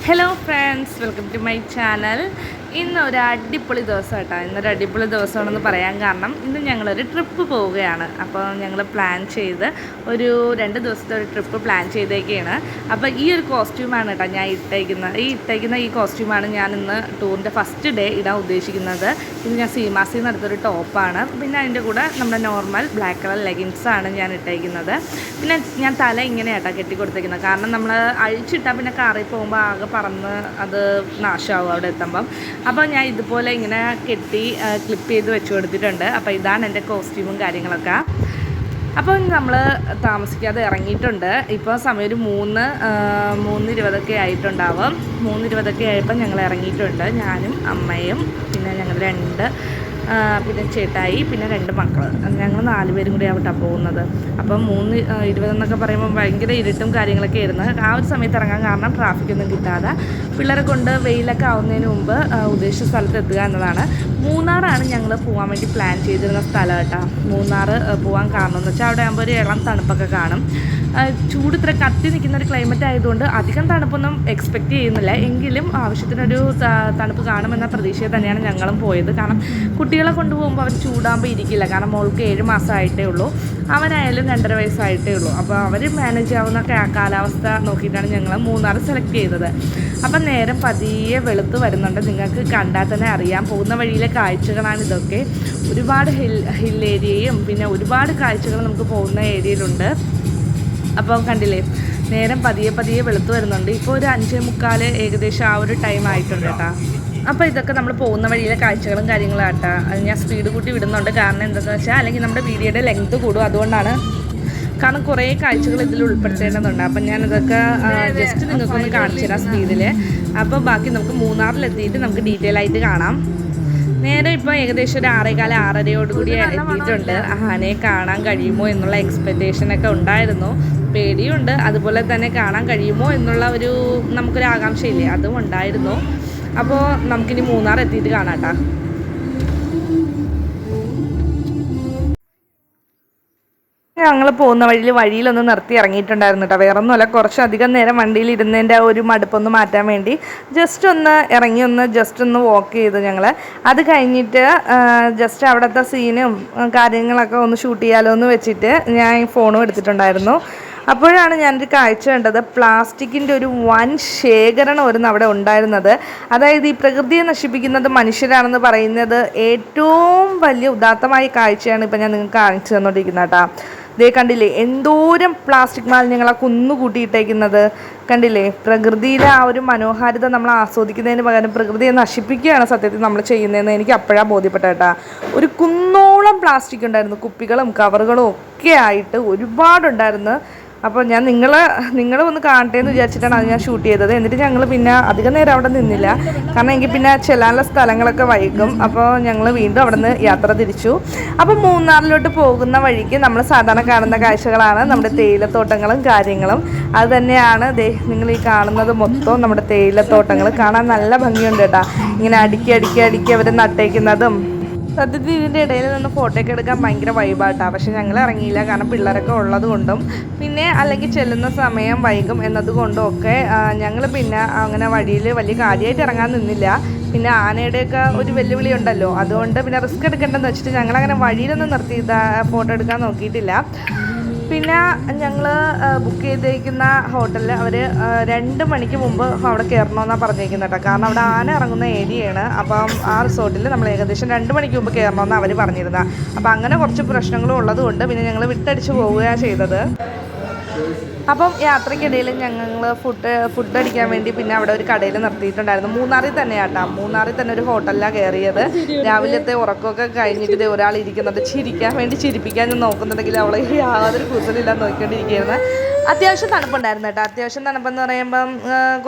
Hello friends, welcome to my channel. ഇന്ന് ഒരു അടിപൊളി ദിവസം കേട്ടോ. ഇന്നൊരു അടിപൊളി ദിവസമാണെന്ന് പറയാൻ കാരണം ഇന്ന് ഞങ്ങളൊരു ട്രിപ്പ് പോവുകയാണ്. അപ്പോൾ ഞങ്ങൾ പ്ലാൻ ചെയ്ത് ഒരു 2 ദിവസത്തെ ഒരു ട്രിപ്പ് പ്ലാൻ ചെയ്തേക്കാണ്. അപ്പോൾ ഈ ഒരു കോസ്റ്റ്യൂമാണ് കേട്ടോ ഞാൻ ഇട്ടേക്കുന്ന ഈ കോസ്റ്റ്യൂമാണ് ഞാൻ ഇന്ന് ടൂറിൻ്റെ ഫസ്റ്റ് ഡേ ഇടാൻ ഉദ്ദേശിക്കുന്നത്. ഇത് ഞാൻ സീമാസിൽ നിന്ന് എടുത്തൊരു ടോപ്പാണ്. പിന്നെ അതിൻ്റെ കൂടെ നമ്മുടെ നോർമൽ ബ്ലാക്ക് കളർ ലെഗിൻസാണ് ഞാൻ ഇട്ടേക്കുന്നത്. പിന്നെ ഞാൻ തല ഇങ്ങനെ കേട്ടോ കെട്ടിക്കൊടുത്തേക്കുന്നത്. കാരണം നമ്മൾ അഴിച്ചിട്ടാൽ പിന്നെ കാറിൽ പോകുമ്പോൾ ആകെ പറന്ന് അത് നാശമാവും അവിടെ എത്തുമ്പം. അപ്പോൾ ഞാൻ ഇതുപോലെ ഇങ്ങനെ കെട്ടി ക്ലിപ്പ് ചെയ്ത് വെച്ച് കൊടുത്തിട്ടുണ്ട്. അപ്പോൾ ഇതാണ് എൻ്റെ കോസ്റ്റ്യൂമും കാര്യങ്ങളൊക്കെ. അപ്പോൾ നമ്മൾ താമസിക്കാതെ ഇറങ്ങിയിട്ടുണ്ട്. ഇപ്പോൾ സമയം ഒരു 3:20 ആയിട്ടുണ്ടാവും. 3:20 ആയപ്പോൾ ഞങ്ങൾ ഇറങ്ങിയിട്ടുണ്ട്. ഞാനും അമ്മയും പിന്നെ ഞങ്ങൾ പിന്നെ ചേട്ടായി പിന്നെ 2 മക്കൾ, ഞങ്ങൾ 4 പേരും കൂടി ആവട്ടാണ് പോകുന്നത്. അപ്പം 3:20 എന്നൊക്കെ പറയുമ്പോൾ ഭയങ്കര ഇരുട്ടും കാര്യങ്ങളൊക്കെ ആയിരുന്നു. ആ ഒരു സമയത്ത് ഇറങ്ങാൻ കാരണം ട്രാഫിക്കൊന്നും കിട്ടാതെ പിള്ളേരെ കൊണ്ട് വെയിലൊക്കെ ആവുന്നതിന് മുമ്പ് ഉദ്ദേശിച്ച സ്ഥലത്ത് എത്തുക എന്നതാണ്. മൂന്നാറാണ് ഞങ്ങൾ പോകാൻ വേണ്ടി പ്ലാൻ ചെയ്തിരുന്ന സ്ഥലം കേട്ടോ. മൂന്നാർ പോകാൻ കാരണം എന്ന് വെച്ചാൽ അവിടെ ആകുമ്പോൾ ഒരു ഇളം തണുപ്പൊക്കെ കാണും. ചൂട് ഇത്ര കത്തി നിൽക്കുന്ന ഒരു ക്ലൈമറ്റ് ആയതുകൊണ്ട് അധികം തണുപ്പൊന്നും എക്സ്പെക്റ്റ് ചെയ്യുന്നില്ല. എങ്കിലും ആവശ്യത്തിനൊരു തണുപ്പ് കാണുമെന്ന പ്രതീക്ഷയിൽ തന്നെയാണ് ഞങ്ങളും പോയത്. കാരണം കുട്ടികളെ കൊണ്ടുപോകുമ്പോൾ അവർ ചൂടാകുമ്പോൾ ഇരിക്കില്ല. കാരണം മോൾക്ക് 7 മാസമായിട്ടേ ഉള്ളൂ, അവനായാലും 2.5 വയസ്സായിട്ടേ ഉള്ളൂ. അപ്പോൾ അവർ മാനേജ് ആവുന്ന കാലാവസ്ഥ നോക്കിയിട്ടാണ് ഞങ്ങൾ മൂന്നാർ സെലക്ട് ചെയ്തത്. അപ്പം നേരം പതിയെ വെളുത്ത് വരുന്നുണ്ട്. നിങ്ങൾക്ക് കണ്ടാൽ തന്നെ അറിയാം. പോകുന്ന വഴിയിലെ കാഴ്ചകളാണ് ഇതൊക്കെ. ഒരുപാട് ഹിൽ ഏരിയയും പിന്നെ ഒരുപാട് കാഴ്ചകൾ നമുക്ക് പോകുന്ന ഏരിയയിലുണ്ട്. അപ്പോൾ കണ്ടില്ലേ, നേരം പതിയെ വെളുത്ത് വരുന്നുണ്ട്. ഇപ്പോൾ ഒരു 5:45 ഏകദേശം ആ ഒരു ടൈം ആയിട്ടുണ്ട് കേട്ടോ. അപ്പോൾ ഇതൊക്കെ നമ്മൾ പോകുന്ന വഴിയിലെ കാഴ്ചകളും കാര്യങ്ങളും ആട്ടാ. അത് ഞാൻ സ്പീഡ് കൂട്ടി വിടുന്നുണ്ട്. കാരണം എന്താണെന്ന് വെച്ചാൽ അല്ലെങ്കിൽ നമ്മുടെ വീഡിയോയുടെ ലെങ്ത് കൂടും. അതുകൊണ്ടാണ്. കാരണം കുറേ കാഴ്ചകൾ ഇതിൽ ഉൾപ്പെടുത്തേണ്ടതുണ്ട്. അപ്പം ഞാനിതൊക്കെ ജസ്റ്റ് നിങ്ങൾക്കൊന്ന് കാണിച്ചു തരാം സ്പീഡിൽ. അപ്പോൾ ബാക്കി നമുക്ക് മൂന്നാറിലെത്തിയിട്ട് നമുക്ക് ഡീറ്റെയിൽ ആയിട്ട് കാണാം. നേരെ ഇപ്പോൾ ഏകദേശം ഒരു 6:15 എത്തിയിട്ടുണ്ട്. ആനയെ കാണാൻ കഴിയുമോ എന്നുള്ള എക്സ്പെക്റ്റേഷനൊക്കെ ഉണ്ടായിരുന്നു. പേടിയുണ്ട്, അതുപോലെ തന്നെ കാണാൻ കഴിയുമോ എന്നുള്ള നമുക്കൊരു ആകാംക്ഷയില്ലേ, അതും ഉണ്ടായിരുന്നു. അപ്പോൾ നമുക്കിനി മൂന്നാർ എത്തിയിട്ട് കാണാം കേട്ടോ. ഞങ്ങൾ പോകുന്ന വഴിയിലൊന്ന് നിർത്തി ഇറങ്ങിയിട്ടുണ്ടായിരുന്നു കേട്ടോ. വേറെ ഒന്നുമല്ല, കുറച്ചധികം നേരം വണ്ടിയിൽ ഇരുന്നതിൻ്റെ ഒരു മടുപ്പൊന്ന് മാറ്റാൻ വേണ്ടി ജസ്റ്റ് ഒന്ന് വാക്ക് ചെയ്തു ഞങ്ങൾ. അത് കഴിഞ്ഞിട്ട് ജസ്റ്റ് അവിടുത്തെ സീനും കാര്യങ്ങളൊക്കെ ഒന്ന് ഷൂട്ട് ചെയ്യാലോ എന്ന് വെച്ചിട്ട് ഞാൻ ഫോണും എടുത്തിട്ടുണ്ടായിരുന്നു. അപ്പോഴാണ് ഞാനൊരു കാഴ്ച കണ്ടത്. പ്ലാസ്റ്റിക്കിൻ്റെ ഒരു വൻ ശേഖരണം അവിടെ ഉണ്ടായിരുന്നത്. അതായത് ഈ പ്രകൃതിയെ നശിപ്പിക്കുന്നത് മനുഷ്യരാണെന്ന് പറയുന്നത് ഏറ്റവും വലിയ ഉദാത്തമായ കാഴ്ചയാണ് ഇപ്പം ഞാൻ നിങ്ങൾക്ക് കാണിച്ചു തന്നുകൊണ്ടിരിക്കുന്നത് കേട്ടോ. ദേ കണ്ടില്ലേ, എന്തോരം പ്ലാസ്റ്റിക് മാലിന്യങ്ങളാണ് കുന്നുകൂട്ടിയിട്ടേക്കുന്നത്. കണ്ടില്ലേ, പ്രകൃതിയിലെ ആ ഒരു മനോഹാരിത നമ്മൾ ആസ്വദിക്കുന്നതിന് പകരം പ്രകൃതിയെ നശിപ്പിക്കുകയാണ് സത്യത്തിൽ നമ്മൾ ചെയ്യുന്നതെന്ന് എനിക്ക് അപ്പോഴാണ് ബോധ്യപ്പെട്ട കേട്ടോ. ഒരു കുന്നോളം പ്ലാസ്റ്റിക് ഉണ്ടായിരുന്നു, കുപ്പികളും കവറുകളും ഒക്കെ ആയിട്ട് ഒരുപാടുണ്ടായിരുന്നു. അപ്പോൾ ഞാൻ നിങ്ങളെ ഒന്ന് കാണട്ടെ എന്ന് വിചാരിച്ചിട്ടാണ് അത് ഞാൻ ഷൂട്ട് ചെയ്തത്. എന്നിട്ട് ഞങ്ങൾ പിന്നെ അധികം നേരം അവിടെ നിന്നില്ല. കാരണം എനിക്ക് പിന്നെ ചെല്ലാനുള്ള സ്ഥലങ്ങളൊക്കെ വൈകും. അപ്പോൾ ഞങ്ങൾ വീണ്ടും അവിടെ നിന്ന് യാത്ര തിരിച്ചു. അപ്പോൾ മൂന്നാറിലോട്ട് പോകുന്ന വഴിക്ക് നമ്മൾ സാധാരണ കാണുന്ന കാഴ്ചകളാണ് നമ്മുടെ തേയിലത്തോട്ടങ്ങളും കാര്യങ്ങളും. അത് തന്നെയാണ് നിങ്ങൾ ഈ കാണുന്നത് മൊത്തം നമ്മുടെ തേയിലത്തോട്ടങ്ങൾ. കാണാൻ നല്ല ഭംഗിയുണ്ട് കേട്ടോ. ഇങ്ങനെ അടുക്കി അവർ നട്ടേക്കുന്നതും. സത്യത്തിൽ ഇതിൻ്റെ ഇടയിൽ നിന്ന് ഫോട്ടോ ഒക്കെ എടുക്കാൻ ഭയങ്കര വൈബായിട്ടാണ്. പക്ഷെ ഞങ്ങൾ ഇറങ്ങിയില്ല. കാരണം പിള്ളേരൊക്കെ ഉള്ളത് കൊണ്ടും പിന്നെ അല്ലെങ്കിൽ ചെല്ലുന്ന സമയം വൈകും എന്നതുകൊണ്ടും ഒക്കെ ഞങ്ങൾ പിന്നെ അങ്ങനെ വഴിയിൽ വലിയ കാര്യമായിട്ട് ഇറങ്ങാൻ നിന്നില്ല. പിന്നെ ആനയുടെയൊക്കെ ഒരു വെല്ലുവിളി ഉണ്ടല്ലോ, അതുകൊണ്ട് പിന്നെ റിസ്ക് എടുക്കേണ്ടെന്ന് വെച്ചിട്ട് ഞങ്ങളങ്ങനെ വഴിയിലൊന്നും നിർത്തി ഫോട്ടോ എടുക്കാൻ നോക്കിയിട്ടില്ല. പിന്നെ ഞങ്ങൾ ബുക്ക് ചെയ്തേക്കുന്ന ഹോട്ടലിൽ അവർ 2 മണിക്ക് മുമ്പ് അവിടെ കയറണമെന്നാണ് പറഞ്ഞേക്കുന്നത് കേട്ടോ. കാരണം അവിടെ ആന ഇറങ്ങുന്ന ഏരിയയാണ്. അപ്പം ആ റിസോർട്ടിൽ നമ്മൾ ഏകദേശം 2 മണിക്ക് മുമ്പ് കയറണമെന്നാണ് അവർ പറഞ്ഞിരുന്നത്. അപ്പം അങ്ങനെ കുറച്ച് പ്രശ്നങ്ങളും ഉള്ളത് കൊണ്ട് പിന്നെ ഞങ്ങൾ വിട്ടടിച്ച് പോവുകയാണ് ചെയ്തത്. അപ്പം യാത്രയ്ക്കിടയിൽ ഞങ്ങൾ ഫുഡ് അടിക്കാൻ വേണ്ടി പിന്നെ അവിടെ ഒരു കടയിൽ നിർത്തിയിട്ടുണ്ടായിരുന്നു. മൂന്നാറിൽ തന്നെ ഒരു ഹോട്ടലിലാണ് കയറിയത്. രാവിലത്തെ ഉറക്കമൊക്കെ കഴിഞ്ഞിട്ട് ഒരാൾ ഇരിക്കുന്നുണ്ട്. ചിരിക്കാൻ വേണ്ടി ചിരിപ്പിക്കാൻ ഞാൻ നോക്കുന്നുണ്ടെങ്കിൽ അവളെ യാതൊരു കൂസലില്ലാതെ നോക്കിക്കൊണ്ടിരിക്കുകയായിരുന്നു. അത്യാവശ്യം തണുപ്പുണ്ടായിരുന്നു കേട്ടോ. അത്യാവശ്യം തണുപ്പെന്ന് പറയുമ്പം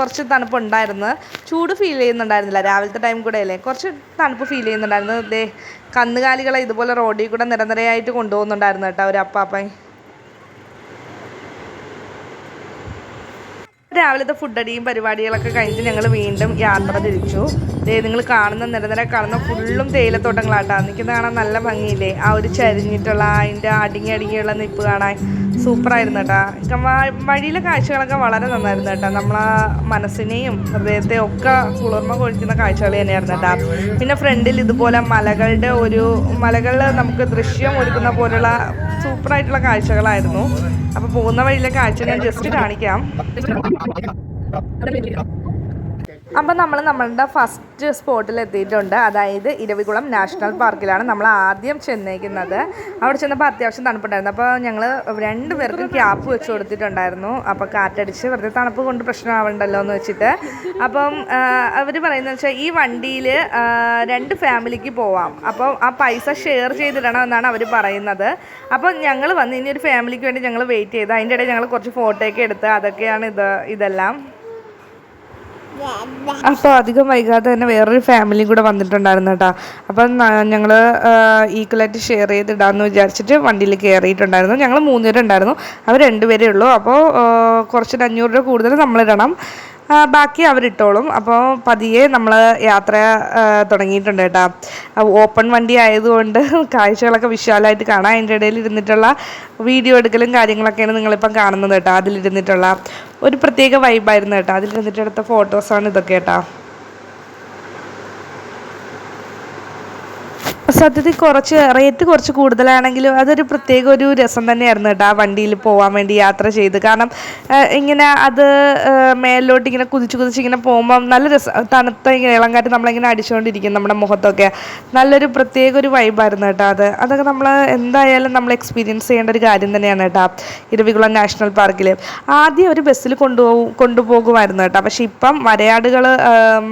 കുറച്ച് തണുപ്പുണ്ടായിരുന്നു. ചൂട് ഫീൽ ചെയ്യുന്നുണ്ടായിരുന്നില്ല. രാവിലത്തെ ടൈം കൂടെ അല്ലേ, കുറച്ച് തണുപ്പ് ഫീൽ ചെയ്യുന്നുണ്ടായിരുന്നു. കന്നുകാലികളെ ഇതുപോലെ റോഡിൽ കൂടെ നിരനിരയായിട്ട് കൊണ്ടുപോകുന്നുണ്ടായിരുന്നു കേട്ടോ ഒരു അപ്പാപ്പൻ. രാവിലത്തെ ഫുഡടിയും പരിപാടികളൊക്കെ കഴിഞ്ഞിട്ട് ഞങ്ങൾ വീണ്ടും യാത്ര തിരിച്ചു. നിങ്ങൾ കാണുന്ന നിരനിര കാണുന്ന ഫുള്ളും തേയിലത്തോട്ടങ്ങളാട്ടോ. നിൽക്കുന്ന കാണാൻ നല്ല ഭംഗിയില്ലേ, ആ ഒരു ചരിഞ്ഞിട്ടുള്ള അതിൻ്റെ അടുങ്ങിയുള്ള നിപ്പ് കാണാൻ സൂപ്പറായിരുന്നു കേട്ടോ. വഴിയിലെ കാഴ്ചകളൊക്കെ വളരെ നന്നായിരുന്നു കേട്ടോ. നമ്മളെ മനസ്സിനെയും ഹൃദയത്തെയും ഒക്കെ കുളിർമ കൊഴിക്കുന്ന കാഴ്ചകൾ തന്നെയായിരുന്നു കേട്ടോ. പിന്നെ ഫ്രണ്ടിൽ ഇതുപോലെ മലകളിൽ നമുക്ക് ദൃശ്യം ഒരുക്കുന്ന പോലുള്ള സൂപ്പറായിട്ടുള്ള കാഴ്ചകളായിരുന്നു. അപ്പോൾ പോകുന്ന വഴിയിലെ കാഴ്ച ഞാൻ ജസ്റ്റ് കാണിക്കാം. അപ്പം നമ്മളുടെ ഫസ്റ്റ് സ്പോട്ടിൽ എത്തിയിട്ടുണ്ട്. അതായത് ഇരവികുളം നാഷണൽ പാർക്കിലാണ് നമ്മൾ ആദ്യം ചെന്നേക്കുന്നത്. അവിടെ ചെന്നപ്പോൾ അത്യാവശ്യം തണുപ്പുണ്ടായിരുന്നു. അപ്പോൾ ഞങ്ങൾ 2 പേർക്കും ക്യാപ്പ് വെച്ച് കൊടുത്തിട്ടുണ്ടായിരുന്നു. അപ്പോൾ കാറ്റടിച്ച് വെറുതെ തണുപ്പ് കൊണ്ട് പ്രശ്നമാവണ്ടല്ലോ എന്ന് വെച്ചിട്ട്. അപ്പം അവർ പറയുന്നത് വെച്ചാൽ ഈ വണ്ടിയിൽ 2 ഫാമിലിക്ക് പോവാം, അപ്പോൾ ആ പൈസ ഷെയർ ചെയ്തിടണം എന്നാണ് അവർ പറയുന്നത്. അപ്പോൾ ഞങ്ങൾ വന്ന് ഇനി ഒരു ഫാമിലിക്ക് വേണ്ടി ഞങ്ങൾ വെയിറ്റ് ചെയ്ത് അതിൻ്റെ ഇടയിൽ ഞങ്ങൾ കുറച്ച് ഫോട്ടോയൊക്കെ എടുത്ത് അതൊക്കെയാണ് ഇതെല്ലാം. അപ്പോൾ അധികം വൈകാതെ തന്നെ വേറൊരു ഫാമിലിയും കൂടെ വന്നിട്ടുണ്ടായിരുന്നു കേട്ടോ. അപ്പം ഞങ്ങൾ ഈക്വലായിട്ട് ഷെയർ ചെയ്തിടാമെന്ന് വിചാരിച്ചിട്ട് വണ്ടിയിൽ കയറിയിട്ടുണ്ടായിരുന്നു. ഞങ്ങൾ 3 പേരുണ്ടായിരുന്നു, അവർ 2 പേരേ ഉള്ളൂ. അപ്പോൾ കുറച്ച് 500 രൂപ കൂടുതൽ നമ്മളിടണം, ബാക്കി അവരിട്ടോളും. അപ്പോൾ പതിയെ നമ്മൾ യാത്ര തുടങ്ങിയിട്ടുണ്ട് കേട്ടോ. ഓപ്പൺ വണ്ടി ആയതുകൊണ്ട് കാഴ്ചകളൊക്കെ വിശാലമായിട്ട് കാണാം. അതിൻ്റെ ഇടയിൽ ഇരുന്നിട്ടുള്ള വീഡിയോ എടുക്കലും കാര്യങ്ങളൊക്കെയാണ് നിങ്ങളിപ്പം കാണുന്നത് കേട്ടോ. അതിലിരുന്നിട്ടുള്ള ഒരു പ്രത്യേക വൈബായിരുന്നു കേട്ടോ. അതിലിരുന്നിട്ടെടുത്ത ഫോട്ടോസാണ് ഇതൊക്കെ കേട്ടോ. സത്യത്തിൽ റേറ്റ് കുറച്ച് കൂടുതലാണെങ്കിലും അതൊരു പ്രത്യേക ഒരു രസം തന്നെയായിരുന്നു കേട്ടോ. ആ വണ്ടിയിൽ പോകാൻ വേണ്ടി യാത്ര ചെയ്ത്. കാരണം ഇങ്ങനെ അത് മേലോട്ട് ഇങ്ങനെ കുതിച്ച് ഇങ്ങനെ പോകുമ്പം നല്ല രസം, തണുത്ത ഇങ്ങനെ ഇളങ്കാറ്റ് നമ്മളിങ്ങനെ അടിച്ചുകൊണ്ടിരിക്കും നമ്മുടെ മുഖത്തൊക്കെ. നല്ലൊരു പ്രത്യേക ഒരു വൈബായിരുന്നു കേട്ടോ. അതൊക്കെ നമ്മൾ എന്തായാലും നമ്മൾ എക്സ്പീരിയൻസ് ചെയ്യേണ്ട ഒരു കാര്യം തന്നെയാണ് കേട്ടോ. ഇരവികുളം നാഷണൽ പാർക്കിൽ ആദ്യം ഒരു ബസ്സിൽ കൊണ്ടുപോകുമായിരുന്നു കേട്ടോ. പക്ഷെ ഇപ്പം വരയാടുകൾ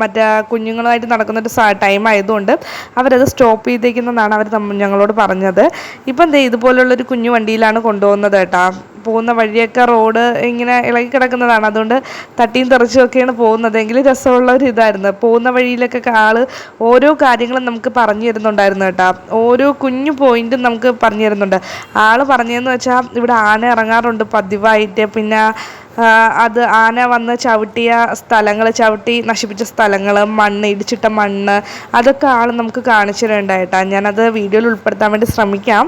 മറ്റേ കുഞ്ഞുങ്ങളുമായിട്ട് നടക്കുന്നൊരു ടൈം ആയതുകൊണ്ട് അവരത് സ്റ്റോപ്പ് ചെയ്ത് ാണ് അവർ ഞങ്ങളോട് പറഞ്ഞത്. ഇപ്പം ഇതുപോലുള്ളൊരു കുഞ്ഞു വണ്ടിയിലാണ് കൊണ്ടുപോകുന്നത് കേട്ടോ. പോകുന്ന വഴിയൊക്കെ റോഡ് ഇങ്ങനെ ഇളകി കിടക്കുന്നതാണ്, അതുകൊണ്ട് തട്ടിയും തെറിച്ചും ഒക്കെയാണ് പോകുന്നത്. എങ്കിലും രസമുള്ള ഒരു ഇതായിരുന്നു. പോകുന്ന വഴിയിലൊക്കെ ഓരോ കാര്യങ്ങളും നമുക്ക് പറഞ്ഞു തരുന്നുണ്ടായിരുന്നു കേട്ടോ. ഓരോ കുഞ്ഞു പോയിന്റും നമുക്ക് പറഞ്ഞു തരുന്നുണ്ട്. പറഞ്ഞതെന്ന് വെച്ചാൽ ഇവിടെ ആന ഇറങ്ങാറുണ്ട് പതിവായിട്ട്. പിന്നെ അത് ആന വന്ന് ചവിട്ടി നശിപ്പിച്ച സ്ഥലങ്ങൾ, ഇടിച്ചിട്ട മണ്ണ്, അതൊക്കെ നമുക്ക് കാണിച്ചു തരണ്ടായിട്ടാ. ഞാനത് വീഡിയോയിൽ ഉൾപ്പെടുത്താൻ വേണ്ടി ശ്രമിക്കാം.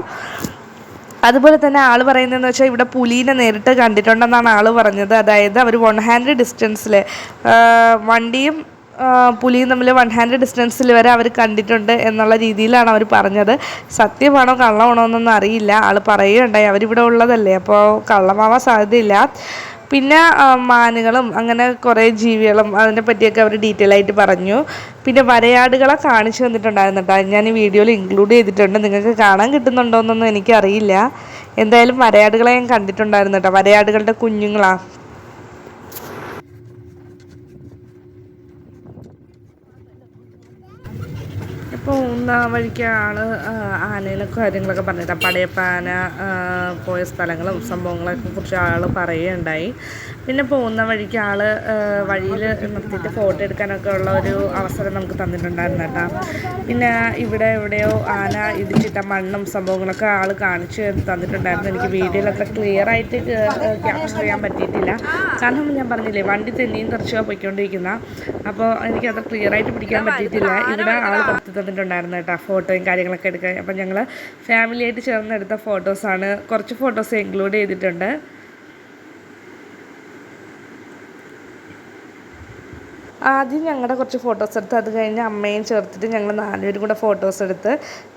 അതുപോലെ തന്നെ പറയുന്നതെന്ന് വെച്ചാൽ ഇവിടെ പുലീനെ നേരിട്ട് കണ്ടിട്ടുണ്ടെന്നാണ് പറഞ്ഞത്. അതായത് അവർ 1 ഹാൻഡ് ഡിസ്റ്റൻസിൽ വണ്ടിയും പുലിയും തമ്മിൽ 1 ഹാൻഡ് ഡിസ്റ്റൻസിൽ വരെ അവർ കണ്ടിട്ടുണ്ട് എന്നുള്ള രീതിയിലാണ് അവർ പറഞ്ഞത്. സത്യമാണോ കള്ളമാണോ എന്നൊന്നും അറിയില്ല. പറയുകയുണ്ടായി. അവരിവിടെ ഉള്ളതല്ലേ, അപ്പോൾ കള്ളമാവാൻ സാധ്യതയില്ല. പിന്നെ മാനുകളും അങ്ങനെ കുറേ ജീവികളും അതിനെ പറ്റിയൊക്കെ അവർ ഡീറ്റെയിൽ ആയിട്ട് പറഞ്ഞു. പിന്നെ വരയാടുകളെ കാണിച്ചു തന്നിട്ടുണ്ടായിരുന്നു കേട്ടോ. ഞാൻ ഈ വീഡിയോയിൽ ഇൻക്ലൂഡ് ചെയ്തിട്ടുണ്ട്. നിങ്ങൾക്ക് കാണാൻ കിട്ടുന്നുണ്ടോയെന്നൊന്നും എനിക്കറിയില്ല. എന്തായാലും വരയാടുകളെ ഞാൻ കണ്ടിട്ടുണ്ടായിരുന്നു കേട്ടോ. വരയാടുകളുടെ കുഞ്ഞുങ്ങളാണ്. പോകുന്ന വഴിക്ക് ആനയിലൊക്കെ കാര്യങ്ങളൊക്കെ പറഞ്ഞിട്ട് പടയപ്പാന പോയ സ്ഥലങ്ങളും സംഭവങ്ങളൊക്കെ കുറിച്ച് പറയുകയുണ്ടായി. പിന്നെ പോകുന്ന വഴിക്ക് വഴിയിൽ നിർത്തിയിട്ട് ഫോട്ടോ എടുക്കാനൊക്കെ ഉള്ള ഒരു അവസരം നമുക്ക് തന്നിട്ടുണ്ടായിരുന്നു കേട്ടോ. പിന്നെ എവിടെയോ ആന ഇടിച്ചിട്ട മണ്ണും സംഭവങ്ങളൊക്കെ കാണിച്ചു തന്നിട്ടുണ്ടായിരുന്നു. എനിക്ക് വീഡിയോയിൽ അത്ര ക്ലിയർ ആയിട്ട് ക്യാപ്ചർ ചെയ്യാൻ പറ്റിയിട്ടില്ല. കാരണം ഞാൻ പറഞ്ഞില്ലേ, വണ്ടി തെന്നിയും തെറിച്ചോ പോയിക്കൊണ്ടിരിക്കുന്ന, അപ്പോൾ എനിക്കത് ക്ലിയർ ആയിട്ട് പിടിക്കാൻ പറ്റിയിട്ടില്ല. ഇവിടെ പറ്റി തന്നിട്ടുണ്ടായിരുന്നു കേട്ടോ ഫോട്ടോയും കാര്യങ്ങളൊക്കെ എടുക്കാൻ. അപ്പം ഞങ്ങൾ ഫാമിലിയായിട്ട് ചേർന്നെടുത്ത ഫോട്ടോസാണ്. കുറച്ച് ഫോട്ടോസ് ഇൻക്ലൂഡ് ചെയ്തിട്ടുണ്ട്. ആദ്യം ഞങ്ങളുടെ കുറച്ച് ഫോട്ടോസ് എടുത്ത് അത് കഴിഞ്ഞ് അമ്മയും ചേർത്തിട്ട് ഞങ്ങൾ 4 പേരും കൂടെ ഫോട്ടോസ് എടുത്ത്.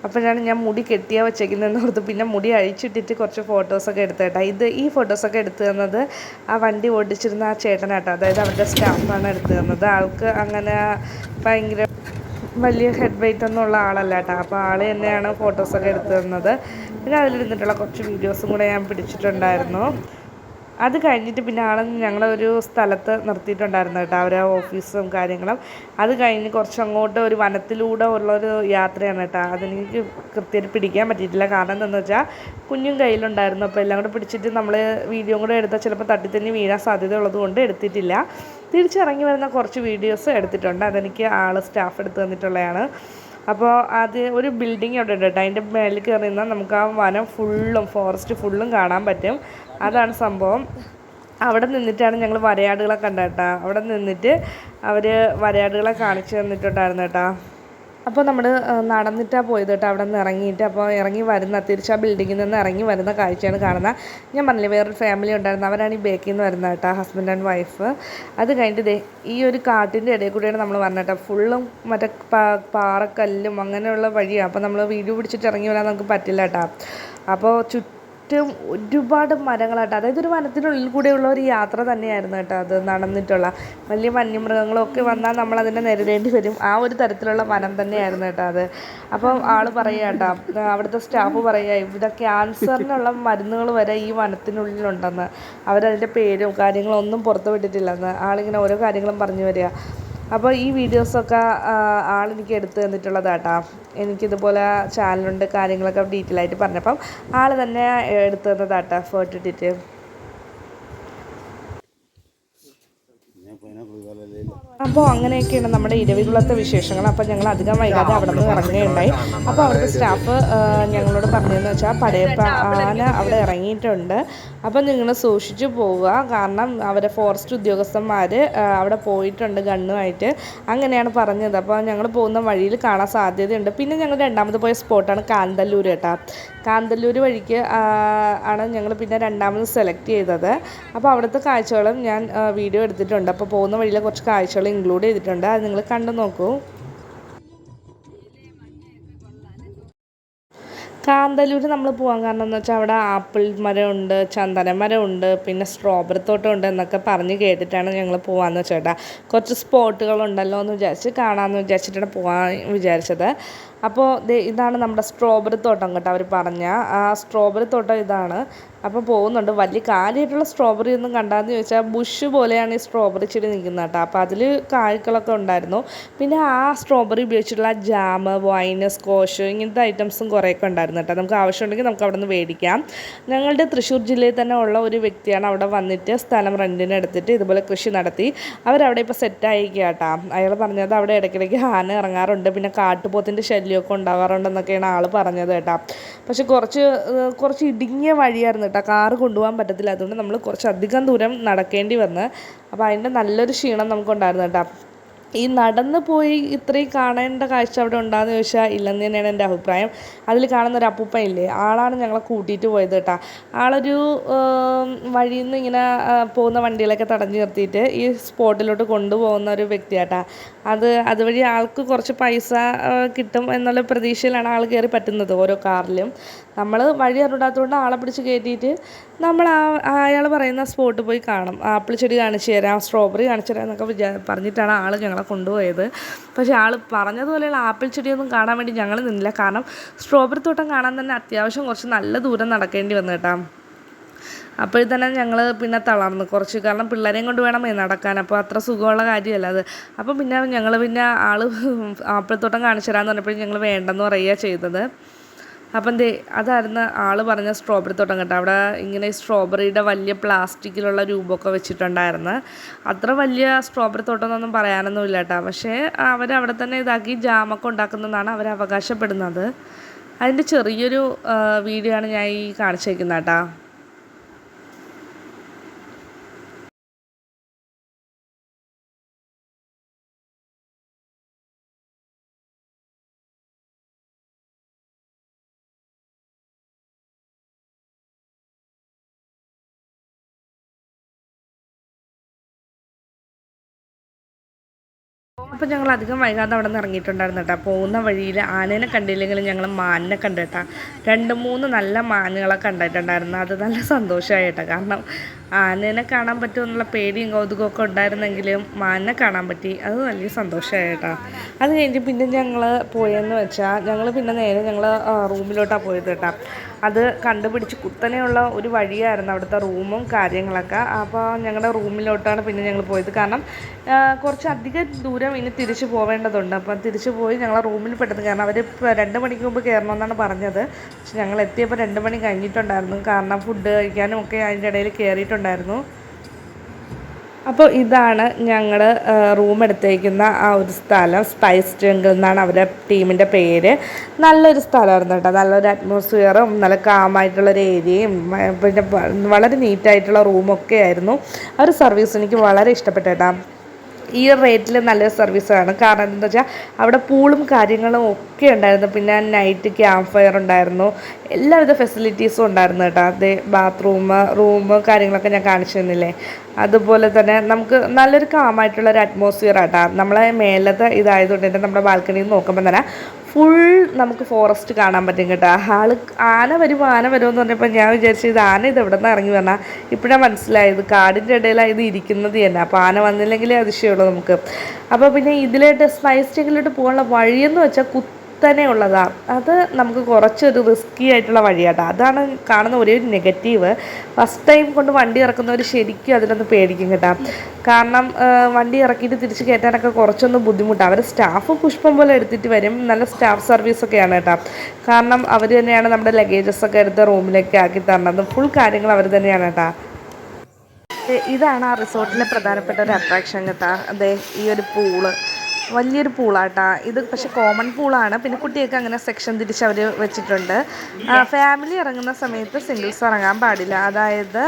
അപ്പോഴാണ് ഞാൻ മുടി കെട്ടിയാൽ വെച്ചേക്കുന്നതെന്ന് ഓർത്ത് പിന്നെ മുടി അഴിച്ചിട്ടിട്ട് കുറച്ച് ഫോട്ടോസൊക്കെ എടുത്ത് കേട്ടോ. ഈ ഫോട്ടോസൊക്കെ എടുത്തു തന്നത് ആ വണ്ടി ഓടിച്ചിരുന്ന ആ ചേട്ടനാട്ടോ. അതായത് അവരുടെ സ്റ്റാഫാണ് എടുത്തു തന്നത്. ആൾക്ക് അങ്ങനെ ഭയങ്കര വലിയ ഹെഡ് വെയിറ്റ് ഒന്നും ഉള്ള ആളല്ല കേട്ടോ. അപ്പോൾ ആൾ തന്നെയാണ് ഫോട്ടോസൊക്കെ എടുത്തു തന്നത്. പിന്നെ അതിലിരുന്നിട്ടുള്ള കുറച്ച് വീഡിയോസും കൂടെ ഞാൻ പിടിച്ചിട്ടുണ്ടായിരുന്നു. അത് കഴിഞ്ഞിട്ട് പിന്നെ ഞങ്ങളൊരു സ്ഥലത്ത് നിർത്തിയിട്ടുണ്ടായിരുന്നു കേട്ടോ. അവരെ ഓഫീസും കാര്യങ്ങളും. അത് കഴിഞ്ഞ് കുറച്ചങ്ങോട്ട് ഒരു വനത്തിലൂടെ ഉള്ളൊരു യാത്രയാണ് കേട്ടോ. അതെനിക്ക് കൃത്യമായിട്ട് പിടിക്കാൻ പറ്റിയിട്ടില്ല. കാരണം എന്താണെന്ന് വെച്ചാൽ കുഞ്ഞും കയ്യിലുണ്ടായിരുന്നു. അപ്പോൾ എല്ലാം കൂടെ പിടിച്ചിട്ട് നമ്മൾ വീഡിയോ കൂടെ എടുത്താൽ ചിലപ്പോൾ തട്ടിത്തന്നെ വീഴാൻ സാധ്യത ഉള്ളതുകൊണ്ട് എടുത്തിട്ടില്ല. തിരിച്ചിറങ്ങി വരുന്ന കുറച്ച് വീഡിയോസ് എടുത്തിട്ടുണ്ട്. അതെനിക്ക് സ്റ്റാഫ് എടുത്ത് തന്നിട്ടുള്ളതാണ്. അപ്പോൾ ഒരു ബിൽഡിങ് അവിടെ ഉണ്ട് കേട്ടോ. അതിൻ്റെ മേലിൽ കയറി നിന്നാൽ നമുക്ക് ആ വനം ഫുള്ളും ഫോറസ്റ്റ് ഫുള്ളും കാണാൻ പറ്റും. അതാണ് സംഭവം. അവിടെ നിന്നിട്ടാണ് ഞങ്ങൾ വരയാടുകളെ കണ്ടേട്ടാ. അവിടെ നിന്നിട്ട് അവർ വരയാടുകളെ കാണിച്ചു തന്നിട്ടുണ്ടായിരുന്നു കേട്ടോ. അപ്പോൾ നമ്മൾ നടന്നിട്ടാണ് പോയത് കേട്ടോ. അവിടെ നിന്ന് ഇറങ്ങിയിട്ട് അപ്പോൾ ഇറങ്ങി വരുന്ന തിരിച്ച് ആ ബിൽഡിങ്ങിൽ നിന്ന് ഇറങ്ങി വരുന്ന കാഴ്ചയാണ് കാണുന്നത്. ഞാൻ പറഞ്ഞില്ലേ വേറൊരു ഫാമിലി ഉണ്ടായിരുന്നു, അവരാണ് ഈ ബേക്കിൽ നിന്ന് വരുന്നത് കേട്ടോ, ഹസ്ബൻഡ് ആൻഡ് വൈഫ്. അത് കഴിഞ്ഞിട്ട് ഈ ഒരു കാട്ടിൻ്റെ ഇടയിൽ കൂടെയാണ് നമ്മൾ വന്നത് കേട്ടോ. ഫുള്ളും മറ്റേ പാറക്കല്ലും അങ്ങനെയുള്ള വഴിയാണ്. അപ്പോൾ നമ്മൾ വീഡിയോ പിടിച്ചിട്ട് ഇറങ്ങി വരാൻ നമുക്ക് പറ്റില്ല കേട്ടോ. അപ്പോൾ ഒരുപാട് മരങ്ങളാട്ടോ. അതായത് ഒരു വനത്തിനുള്ളിൽ കൂടെയുള്ള ഒരു യാത്ര തന്നെയായിരുന്നു കേട്ടോ അത്. നടന്നിട്ടുള്ള വലിയ വന്യമൃഗങ്ങളൊക്കെ വന്നാൽ നമ്മളതിനെ നേരിടേണ്ടി വരും. ആ ഒരു തരത്തിലുള്ള വനം തന്നെയായിരുന്നു കേട്ടോ അത്. അപ്പം ആൾ പറയുക കേട്ടോ, അവിടുത്തെ സ്റ്റാഫ് പറയുക ഇവിടെ ക്യാൻസറിനുള്ള മരുന്നുകൾ വരെ ഈ വനത്തിനുള്ളിലുണ്ടെന്ന്. അവരതിൻ്റെ പേരും കാര്യങ്ങളും ഒന്നും പുറത്ത് വിട്ടിട്ടില്ലെന്ന് ആളിങ്ങനെ ഓരോ കാര്യങ്ങളും പറഞ്ഞു വരിക. അപ്പോൾ ഈ വീഡിയോസൊക്കെ ആളെനിക്ക് എടുത്ത് തന്നിട്ടുള്ളതാട്ടോ. എനിക്കിതുപോലെ ചാനലുണ്ട് കാര്യങ്ങളൊക്കെ ഡീറ്റെയിൽ ആയിട്ട് പറഞ്ഞപ്പം ആൾ തന്നെ എടുത്തു തന്നതാട്ടോ എഫേർട്ട് ഇട്ടിട്ട്. അപ്പോൾ അങ്ങനെയൊക്കെയാണ് നമ്മുടെ ഇരവികുളത്തെ വിശേഷങ്ങൾ. അപ്പോൾ ഞങ്ങൾ അധികം വൈകാതെ അവിടെ നിന്ന് ഇറങ്ങുകയുണ്ടായി. അപ്പോൾ അവിടുത്തെ സ്റ്റാഫ് ഞങ്ങളോട് പറഞ്ഞതെന്ന് വെച്ചാൽ പടയപ്പ ആന അവിടെ ഇറങ്ങിയിട്ടുണ്ട്, അപ്പോൾ നിങ്ങൾ സൂക്ഷിച്ചു പോവുക, കാരണം അവരെ ഫോറസ്റ്റ് ഉദ്യോഗസ്ഥന്മാർ അവിടെ പോയിട്ടുണ്ട് ഗണ്ണുമായിട്ട്, അങ്ങനെയാണ് പറഞ്ഞത്. അപ്പോൾ ഞങ്ങൾ പോകുന്ന വഴിയിൽ കാണാൻ സാധ്യതയുണ്ട്. പിന്നെ ഞങ്ങൾ രണ്ടാമത് പോയ സ്പോട്ടാണ് കാന്തല്ലൂർ കേട്ടോ. കാന്തല്ലൂർ വഴിക്ക് ആണ് ഞങ്ങൾ പിന്നെ രണ്ടാമത് സെലക്ട് ചെയ്തത്. അപ്പോൾ അവിടുത്തെ കാഴ്ചകളും ഞാൻ വീഡിയോ എടുത്തിട്ടുണ്ട്. അപ്പോൾ പോകുന്ന വഴിയിലെ കുറച്ച് കാഴ്ചകൾ ഇൻക്ലൂഡ് ചെയ്തിട്ടുണ്ട്, അത് നിങ്ങൾ കണ്ടു നോക്കൂ. കാന്തല്ലൂർ നമ്മൾ പോകാൻ കാരണം എന്ന് വെച്ചാൽ അവിടെ ആപ്പിൾ മരമുണ്ട്, ചന്ദന മരമുണ്ട്, പിന്നെ സ്ട്രോബെറി തോട്ടമുണ്ട് എന്നൊക്കെ പറഞ്ഞ് കേട്ടിട്ടാണ് ഞങ്ങൾ പോകാമെന്ന് വെച്ചേട്ടാ. കുറച്ച് സ്പോട്ടുകളുണ്ടല്ലോ എന്ന് വിചാരിച്ച് കാണാമെന്ന് വിചാരിച്ചിട്ടാണ് പോകാൻ വിചാരിച്ചത്. അപ്പോൾ ഇതാണ് നമ്മുടെ സ്ട്രോബെറി തോട്ടം കേട്ടോ. അവർ പറഞ്ഞ ആ സ്ട്രോബെറി തോട്ടം ഇതാണ്. അപ്പോൾ പോകുന്നുണ്ട്. വലിയ കാര്യമായിട്ടുള്ള സ്ട്രോബെറി ഒന്നും കണ്ടാന്ന് ചോദിച്ചാൽ ബുഷ് പോലെയാണ് ഈ സ്ട്രോബെറി ചെടി നിൽക്കുന്നത് കേട്ടോ. അപ്പോൾ അതിൽ കായ്ക്കളൊക്കെ ഉണ്ടായിരുന്നു. പിന്നെ ആ സ്ട്രോബെറി ഉപയോഗിച്ചിട്ടുള്ള ജാം, വൈന്, സ്കോഷ് ഇങ്ങനത്തെ ഐറ്റംസും കുറേയൊക്കെ ഉണ്ടായിരുന്നു കേട്ടോ. നമുക്ക് ആവശ്യമുണ്ടെങ്കിൽ നമുക്ക് അവിടെ നിന്ന് മേടിക്കാം. ഞങ്ങളുടെ തൃശ്ശൂർ ജില്ലയിൽ തന്നെ ഉള്ള ഒരു വ്യക്തിയാണ് അവിടെ വന്നിട്ട് സ്ഥലം റെൻറ്റിന് എടുത്തിട്ട് ഇതുപോലെ കൃഷി നടത്തി അവരവിടെ ഇപ്പോൾ സെറ്റായിരിക്കുക കേട്ടോ. അയാൾ പറഞ്ഞത് അവിടെ ഇടയ്ക്കിടയ്ക്ക് ആന ഇറങ്ങാറുണ്ട്, പിന്നെ കാട്ടുപോത്തിൻ്റെ ശല്യമൊക്കെ ഉണ്ടാകാറുണ്ടെന്നൊക്കെയാണ് ആൾ പറഞ്ഞത് കേട്ടോ. പക്ഷെ കുറച്ച് ഇടുങ്ങിയ വഴിയായിരുന്നു കേട്ടോ, കാറ് കൊണ്ടുപോകാൻ പറ്റത്തില്ല. അതുകൊണ്ട് നമ്മൾ കുറച്ചധികം ദൂരം നടക്കേണ്ടി വന്ന്. അപ്പോൾ അതിൻ്റെ നല്ലൊരു ക്ഷീണം നമുക്കുണ്ടായിരുന്നു കേട്ടോ. ഈ നടന്ന് പോയി ഇത്രയും കാണേണ്ട കാഴ്ച അവിടെ ഉണ്ടാകുന്ന ചോദിച്ചാൽ ഇല്ലെന്ന് തന്നെയാണ് എൻ്റെ അഭിപ്രായം. അതിൽ കാണുന്നൊരു അപ്പൂപ്പ ഇല്ലേ, ആളാണ് ഞങ്ങളെ കൂട്ടിയിട്ട് പോയത് കേട്ടോ. ആളൊരു വഴിയിൽ നിന്ന് ഇങ്ങനെ പോകുന്ന വണ്ടികളൊക്കെ തടഞ്ഞു നിർത്തിയിട്ട് ഈ സ്പോട്ടിലോട്ട് കൊണ്ടുപോകുന്ന ഒരു വ്യക്തിയാട്ടാ. അതുവഴി ആൾക്ക് കുറച്ച് പൈസ കിട്ടും എന്നുള്ള പ്രതീക്ഷയിലാണ് ആൾ കയറി പറ്റുന്നത് ഓരോ കാറിലും. നമ്മൾ വഴി അറിയാത്തതുകൊണ്ട് ആളെ പിടിച്ച് കയറ്റിയിട്ട് നമ്മൾ അയാൾ പറയുന്ന സ്പോട്ട് പോയി കാണും. ആപ്പിൾ ചെടി കാണിച്ചു തരാം, സ്ട്രോബെറി കാണിച്ചു തരാം എന്നൊക്കെ പറഞ്ഞിട്ടാണ് ആൾ ഞങ്ങളെ കൊണ്ടുപോയത്. പക്ഷേ ആൾ പറഞ്ഞതുപോലെയുള്ള ആപ്പിൾ ചെടിയൊന്നും കാണാൻ വേണ്ടി ഞങ്ങൾ നിന്നില്ല. കാരണം സ്ട്രോബെറി തോട്ടം കാണാൻ തന്നെ അത്യാവശ്യം കുറച്ച് നല്ല ദൂരം നടക്കേണ്ടി വന്നു കേട്ടോ. അപ്പോൾ തന്നെ ഞങ്ങൾ പിന്നെ തളർന്നു കുറച്ച്, കാരണം പിള്ളേരെയും കൊണ്ട് വേണം നടക്കാൻ. അപ്പോൾ അത്ര സുഖമുള്ള കാര്യമല്ല അത്. അപ്പോൾ പിന്നെ ഞങ്ങൾ ആൾ ആപ്പിൾ തോട്ടം കാണിച്ചു തരാമെന്ന് പറഞ്ഞപ്പോഴും ഞങ്ങൾ വേണ്ടെന്ന് പറയുക ചെയ്തത്. അപ്പം അതായിരുന്നു ആൾ പറഞ്ഞ സ്ട്രോബെറി തോട്ടം കേട്ടോ. അവിടെ ഇങ്ങനെ സ്ട്രോബെറിയുടെ വലിയ പ്ലാസ്റ്റിക്കിലുള്ള രൂപമൊക്കെ വെച്ചിട്ടുണ്ടായിരുന്നു. അത്ര വലിയ സ്ട്രോബെറി തോട്ടം എന്നൊന്നും പറയാനൊന്നുമില്ല കേട്ടോ. പക്ഷേ അവരവിടെ തന്നെ ഇതാക്കി ജാമൊക്കെ ഉണ്ടാക്കുന്നതെന്നാണ് അവർ അവകാശപ്പെടുന്നത്. അതിൻ്റെ ചെറിയൊരു വീഡിയോ ആണ് ഞാൻ ഈ കാണിച്ചേക്കുന്നത് കേട്ടോ. അപ്പോൾ ഞങ്ങൾ അധികം വൈകാതെ അവിടെ നിന്ന് ഇറങ്ങിയിട്ടുണ്ടായിരുന്നു കേട്ടോ. പോകുന്ന വഴിയിൽ ആനേനെ കണ്ടില്ലെങ്കിലും ഞങ്ങൾ മാനിനെ കണ്ടു കേട്ടോ. 2-3 നല്ല മാനുകളെ കണ്ടിട്ടുണ്ടായിരുന്നു. അത് നല്ല സന്തോഷമായി കേട്ടോ. കാരണം ആനേനെ കാണാൻ പറ്റുമെന്നുള്ള പേടിയും കൗതുകമൊക്കെ ഉണ്ടായിരുന്നെങ്കിലും മാനിനെ കാണാൻ പറ്റി, അത് വലിയ സന്തോഷമായി കേട്ടോ. അത് കഴിഞ്ഞ് പിന്നെ ഞങ്ങൾ പോയെന്ന് വെച്ചാൽ ഞങ്ങൾ പിന്നെ നേരെ റൂമിലോട്ടാണ് പോയത് കേട്ടോ. അത് കണ്ടുപിടിച്ച് കുത്തനെയുള്ള ഒരു വഴിയായിരുന്നു അവിടുത്തെ റൂമും കാര്യങ്ങളൊക്കെ. അപ്പോൾ ഞങ്ങളുടെ റൂമിലോട്ടാണ് പിന്നെ ഞങ്ങൾ പോയത്. കാരണം കുറച്ചധികം ദൂരം ഇനി തിരിച്ചു പോവേണ്ടതുണ്ട്. അപ്പം തിരിച്ചു പോയി ഞങ്ങളെ റൂമിൽ പെട്ടെന്ന്, കാരണം അവർ 2 മണിക്ക് മുമ്പ് കയറണമെന്നാണ് പറഞ്ഞത്. പക്ഷെ ഞങ്ങൾ എത്തിയപ്പോൾ 2 മണി കഴിഞ്ഞിട്ടുണ്ടായിരുന്നു. കാരണം ഫുഡ് കഴിക്കാനും ഒക്കെ അതിൻ്റെ ഇടയിൽ കയറിയിട്ടുണ്ടായിരുന്നു. അപ്പോൾ ഇതാണ് ഞങ്ങൾ റൂം എടുത്തേക്കുന്ന ആ ഒരു സ്ഥലം. സ്പൈസ് ജംഗിൾ എന്നാണ് അവരുടെ ടീമിൻ്റെ പേര്. നല്ലൊരു സ്ഥലമായിരുന്നു കേട്ടോ. നല്ലൊരു അറ്റ്മോസ്ഫിയറും നല്ല കാമായിട്ടുള്ളൊരു ഏരിയയും പിന്നെ വളരെ നീറ്റായിട്ടുള്ള റൂമൊക്കെ ആയിരുന്നു. ആ ഒരു സർവീസ് എനിക്ക് വളരെ ഇഷ്ടപ്പെട്ടു കേട്ടോ. ഈ ഒരു റേറ്റിൽ നല്ലൊരു സർവീസാണ്. കാരണം എന്താണെന്ന് വെച്ചാൽ അവിടെ പൂളും കാര്യങ്ങളും ഒക്കെ ഉണ്ടായിരുന്നു. പിന്നെ നൈറ്റ് ക്യാമ്പ് ഫയർ ഉണ്ടായിരുന്നു. എല്ലാവിധ ഫെസിലിറ്റീസും ഉണ്ടായിരുന്നു കേട്ടോ. അതേ റൂം കാര്യങ്ങളൊക്കെ ഞാൻ കാണിച്ചു തന്നില്ലേ. അതുപോലെ തന്നെ നമുക്ക് നല്ലൊരു കാമായിട്ടുള്ളൊരു അറ്റ്മോസ്ഫിയർ ആട്ടോ. നമ്മളെ മേലത്തെ ഇതായതുകൊണ്ട് തന്നെ നമ്മുടെ ബാൽക്കണിയിൽ നിന്ന് നോക്കുമ്പോൾ തന്നെ ഫുൾ നമുക്ക് ഫോറസ്റ്റ് കാണാൻ പറ്റും കേട്ടോ. ആന വരുമെന്ന് പറഞ്ഞപ്പോൾ ഞാൻ വിചാരിച്ചു ഇത് ആന ഇത് എവിടെ നിന്ന് ഇറങ്ങി വന്നാൽ ഇപ്പോഴാണ് മനസ്സിലായത് കാടിൻ്റെ ഇടയിലാണ് ഇത് ഇരിക്കുന്നത് തന്നെ. അപ്പോൾ ആന വന്നില്ലെങ്കിലേ അതിശയമുള്ളൂ നമുക്ക്. അപ്പോൾ പിന്നെ ഇതിലോട്ട് സ്പൈസ് ജംഗിളിലോട്ട് പോകാനുള്ള വഴിയെന്ന് വെച്ചാൽ തന്നെ ഉള്ളതാണ്. അത് നമുക്ക് കുറച്ചൊരു റിസ്കി ആയിട്ടുള്ള വഴിയാട്ടോ. അതാണ് കാണുന്ന ഒരേ നെഗറ്റീവ്. ഫസ്റ്റ് ടൈം കൊണ്ട് വണ്ടി ഇറക്കുന്നവർ ശരിക്കും അതിലൊന്ന് പേടിക്കും കേട്ടോ. കാരണം വണ്ടി ഇറക്കിയിട്ട് തിരിച്ച് കയറ്റാനൊക്കെ കുറച്ചൊന്ന് ബുദ്ധിമുട്ടാണ്. അവർ സ്റ്റാഫ് പുഷ്പം പോലെ എടുത്തിട്ട് വരും. നല്ല സ്റ്റാഫ് സർവീസൊക്കെയാണ് കേട്ടോ. കാരണം അവർ തന്നെയാണ് നമ്മുടെ ലഗേജസൊക്കെ എടുത്ത് റൂമിലേക്ക് ആക്കി തരണത്. ഫുൾ കാര്യങ്ങൾ അവർ തന്നെയാണ് കേട്ടോ. ഇതാണ് ആ റിസോർട്ടിലെ പ്രധാനപ്പെട്ട ഒരു അട്രാക്ഷൻ കേട്ടോ. അതെ, ഈ ഒരു പൂള് വലിയൊരു പൂളാട്ടാ ഇത്. പക്ഷെ കോമൺ പൂളാണ്. പിന്നെ കുട്ടിയൊക്കെ അങ്ങനെ സെക്ഷൻ തിരിച്ച് അവർ വെച്ചിട്ടുണ്ട്. ഫാമിലി ഇറങ്ങുന്ന സമയത്ത് സിംഗിൾസ് ഇറങ്ങാൻ പാടില്ല. അതായത്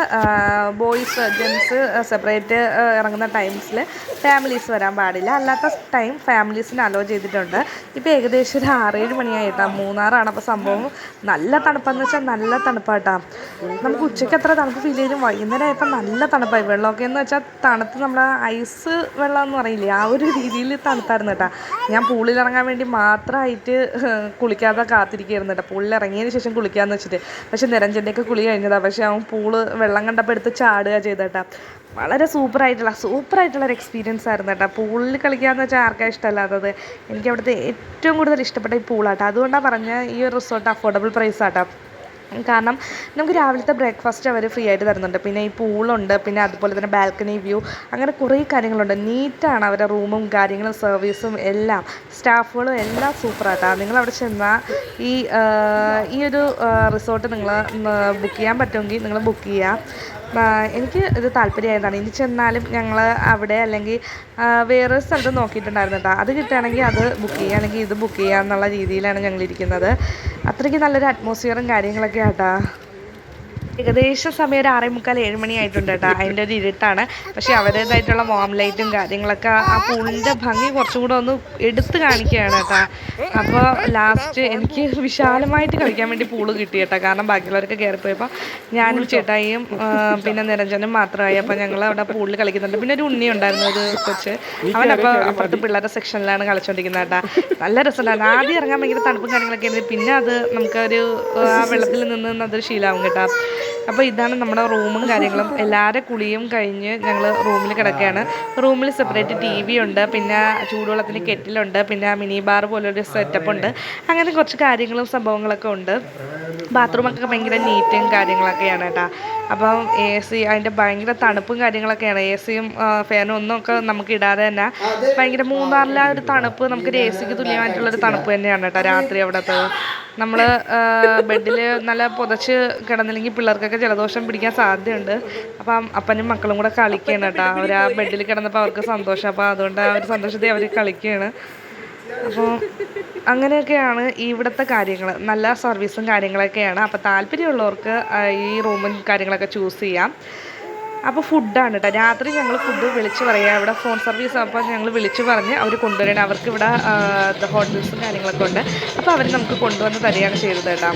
ജെൻസ് സെപ്പറേറ്റ് ഇറങ്ങുന്ന ടൈംസിൽ ഫാമിലീസ് വരാൻ പാടില്ല. അല്ലാത്ത ടൈം ഫാമിലീസിന് അലോ ചെയ്തിട്ടുണ്ട്. ഇപ്പോൾ ഏകദേശം ഒരു 6-7 മണിയായിട്ടാണ്. മൂന്നാറാണ്. അപ്പോൾ സംഭവം നല്ല തണുപ്പെന്ന് വെച്ചാൽ നല്ല തണുപ്പാട്ടാ. നമുക്ക് ഉച്ചയ്ക്ക് അത്ര തണുപ്പ് ഫീൽ ചെയ്യും. വൈകുന്നേരം ആയപ്പോൾ നല്ല തണുപ്പായി. വെള്ളമൊക്കെ എന്ന് വെച്ചാൽ തണുത്ത് നമ്മൾ ഐസ് വെള്ളം എന്ന് പറയില്ലേ, ആ ഒരു രീതിയിൽ തണുത്തായിരുന്നു കേട്ടോ. ഞാൻ പൂളിലിറങ്ങാൻ വേണ്ടി മാത്രമായിട്ട് കുളിക്കാതെ കാത്തിരിക്കുകയായിരുന്നു കേട്ടോ. പൂളിലിറങ്ങിയതിന് ശേഷം കുളിക്കാമെന്ന് വെച്ചിട്ട്. പക്ഷേ നിരഞ്ജൻ്റെയൊക്കെ കുളി കഴിഞ്ഞതാണ്. പക്ഷേ അവൻ വെള്ളം കണ്ടപ്പോൾ എടുത്ത് ചാടുക ചെയ്തേട്ടാ. വളരെ സൂപ്പറായിട്ടുള്ളൊരു എക്സ്പീരിയൻസ് ആയിരുന്നു കേട്ടോ. പൂളിൽ കളിക്കാമെന്ന് വെച്ചാൽ ആർക്കാണ് ഇഷ്ടമല്ലാത്തത്. എനിക്ക് അവിടുത്തെ ഏറ്റവും കൂടുതൽ ഇഷ്ടപ്പെട്ട ഈ പൂളാട്ടോ. അതുകൊണ്ടാണ് പറഞ്ഞത് ഈ ഒരു റിസോർട്ട് അഫോർഡബിൾ പ്രൈസ് ആട്ടോ. കാരണം നമുക്ക് രാവിലത്തെ ബ്രേക്ക്ഫാസ്റ്റ് അവർ ഫ്രീ ആയിട്ട് തരുന്നുണ്ട്. പിന്നെ ഈ പൂളുണ്ട്. പിന്നെ അതുപോലെ തന്നെ ബാൽക്കണി വ്യൂ, അങ്ങനെ കുറേ കാര്യങ്ങളുണ്ട്. നീറ്റാണ് അവരുടെ റൂമും കാര്യങ്ങളും സർവീസും എല്ലാം. സ്റ്റാഫുകളും എല്ലാം സൂപ്പറായിട്ടാണ്. നിങ്ങളവിടെ ചെന്നാൽ ഈ ഒരു റിസോർട്ട് നിങ്ങൾ ബുക്ക് ചെയ്യാൻ പറ്റുമെങ്കിൽ നിങ്ങൾ ബുക്ക് ചെയ്യുക. എനിക്ക് ഇത് താല്പര്യമായതാണ്. ഇനി ചെന്നാലും ഞങ്ങൾ അവിടെ അല്ലെങ്കിൽ വേറൊരു സ്ഥലത്ത് നോക്കിയിട്ടുണ്ടായിരുന്നു കേട്ടോ. അത് കിട്ടുകയാണെങ്കിൽ അത് ബുക്ക് ചെയ്യുക, അല്ലെങ്കിൽ ഇത് ബുക്ക് ചെയ്യുക എന്നുള്ള രീതിയിലാണ് ഞങ്ങളിരിക്കുന്നത്. അത്രയ്ക്ക് നല്ലൊരു അറ്റ്മോസ്ഫിയറും കാര്യങ്ങളൊക്കെ ആട്ടാ. ഏകദേശം സമയം ഒരു 6:45-7 മണി ആയിട്ടുണ്ട് കേട്ടോ. അതിൻ്റെ ഒരു ഇരുട്ടാണ്. പക്ഷേ അവരുടേതായിട്ടുള്ള വാം ലൈറ്റും കാര്യങ്ങളൊക്കെ ആ പൂളിൻ്റെ ഭംഗി കുറച്ചും കൂടെ ഒന്ന് എടുത്ത് കാണിക്കുകയാണ് കേട്ടോ. അപ്പോൾ ലാസ്റ്റ് എനിക്ക് വിശാലമായിട്ട് കളിക്കാൻ വേണ്ടി പൂള് കിട്ടി കേട്ടോ. കാരണം ബാക്കിയുള്ളവരൊക്കെ കയറിപ്പോയപ്പോൾ ഞാനും ചേട്ടായിയും പിന്നെ നിരഞ്ജനും മാത്രമായി. അപ്പോൾ ഞങ്ങൾ അവിടെ പൂളിൽ കളിക്കുന്നുണ്ട്. പിന്നെ ഒരു ഉണ്ണി ഉണ്ടായിരുന്നു, ഒരു കൊച്ച്. അവനപ്പോൾ അപ്പുറത്ത് പിള്ളേരുടെ സെക്ഷനിലാണ് കളിച്ചുകൊണ്ടിരിക്കുന്നത് കേട്ടോ. നല്ല രസമുണ്ടായിരുന്നു. ആദ്യം ഇറങ്ങാൻ ഭയങ്കര തണുപ്പും കാര്യങ്ങളൊക്കെ ആയിരുന്നു. പിന്നെ അത് നമുക്കൊരു ആ വെള്ളത്തിൽ നിന്ന് അതൊരു ശീലമാവും കേട്ടോ. അപ്പോൾ ഇതാണ് നമ്മുടെ റൂമും കാര്യങ്ങളും. എല്ലാവരും കുളിയും കഴിഞ്ഞ് ഞങ്ങൾ റൂമിൽ കിടക്കുകയാണ്. റൂമിൽ സെപ്പറേറ്റ് TV ഉണ്ട്. പിന്നെ ചൂടുവെള്ളത്തിന് കെറ്റിലുണ്ട്. പിന്നെ മിനി ബാർ പോലൊരു സെറ്റപ്പ് ഉണ്ട്. അങ്ങനെ കുറച്ച് കാര്യങ്ങളും സംഭവങ്ങളൊക്കെ ഉണ്ട്. ബാത്റൂമൊക്കെ ഭയങ്കര നീറ്റും കാര്യങ്ങളൊക്കെയാണ് കേട്ടോ. അപ്പം AC അതിൻ്റെ ഭയങ്കര തണുപ്പും കാര്യങ്ങളൊക്കെയാണ്. AC-യും ഫാനും ഒന്നുമൊക്കെ നമുക്ക് ഇടാതെ തന്നെ ഭയങ്കര മൂന്നാറിലെ ഒരു തണുപ്പ് നമുക്കൊരു AC-ക്ക് തുല്യമായിട്ടുള്ളൊരു തണുപ്പ് തന്നെയാണ് കേട്ടോ രാത്രി അവിടുത്തെ. നമ്മൾ ബെഡിൽ നല്ല പുതച്ച് കിടന്നില്ലെങ്കിൽ പിള്ളേർക്കൊക്കെ ജലദോഷം പിടിക്കാൻ സാധ്യതയുണ്ട്. അപ്പം അപ്പനും മക്കളും കൂടെ കളിക്കുകയാണ് കേട്ടോ. അവർ ആ ബെഡിൽ കിടന്നപ്പോൾ അവർക്ക് സന്തോഷം. അപ്പോൾ അതുകൊണ്ട് ആ ഒരു സന്തോഷത്തിൽ അവർ കളിക്കുകയാണ്. അപ്പോൾ അങ്ങനെയൊക്കെയാണ് ഇവിടുത്തെ കാര്യങ്ങൾ. നല്ല സർവീസും കാര്യങ്ങളൊക്കെയാണ്. അപ്പോൾ താല്പര്യമുള്ളവർക്ക് ഈ റൂമും കാര്യങ്ങളൊക്കെ ചൂസ് ചെയ്യാം. അപ്പോൾ ഫുഡാണ് കേട്ടോ. രാത്രി ഞങ്ങൾ ഫുഡ് വിളിച്ച് പറയുക. ഇവിടെ ഫോൺ സർവീസ്. അപ്പോൾ ഞങ്ങൾ വിളിച്ച് പറഞ്ഞ് അവർ കൊണ്ടുവരണം. അവർക്ക് ഇവിടെ ഹോട്ടൽസും കാര്യങ്ങളൊക്കെ ഉണ്ട്. അപ്പോൾ അവർ നമുക്ക് കൊണ്ടുവന്ന് തരികയാണ് ചെയ്തത് കേട്ടോ.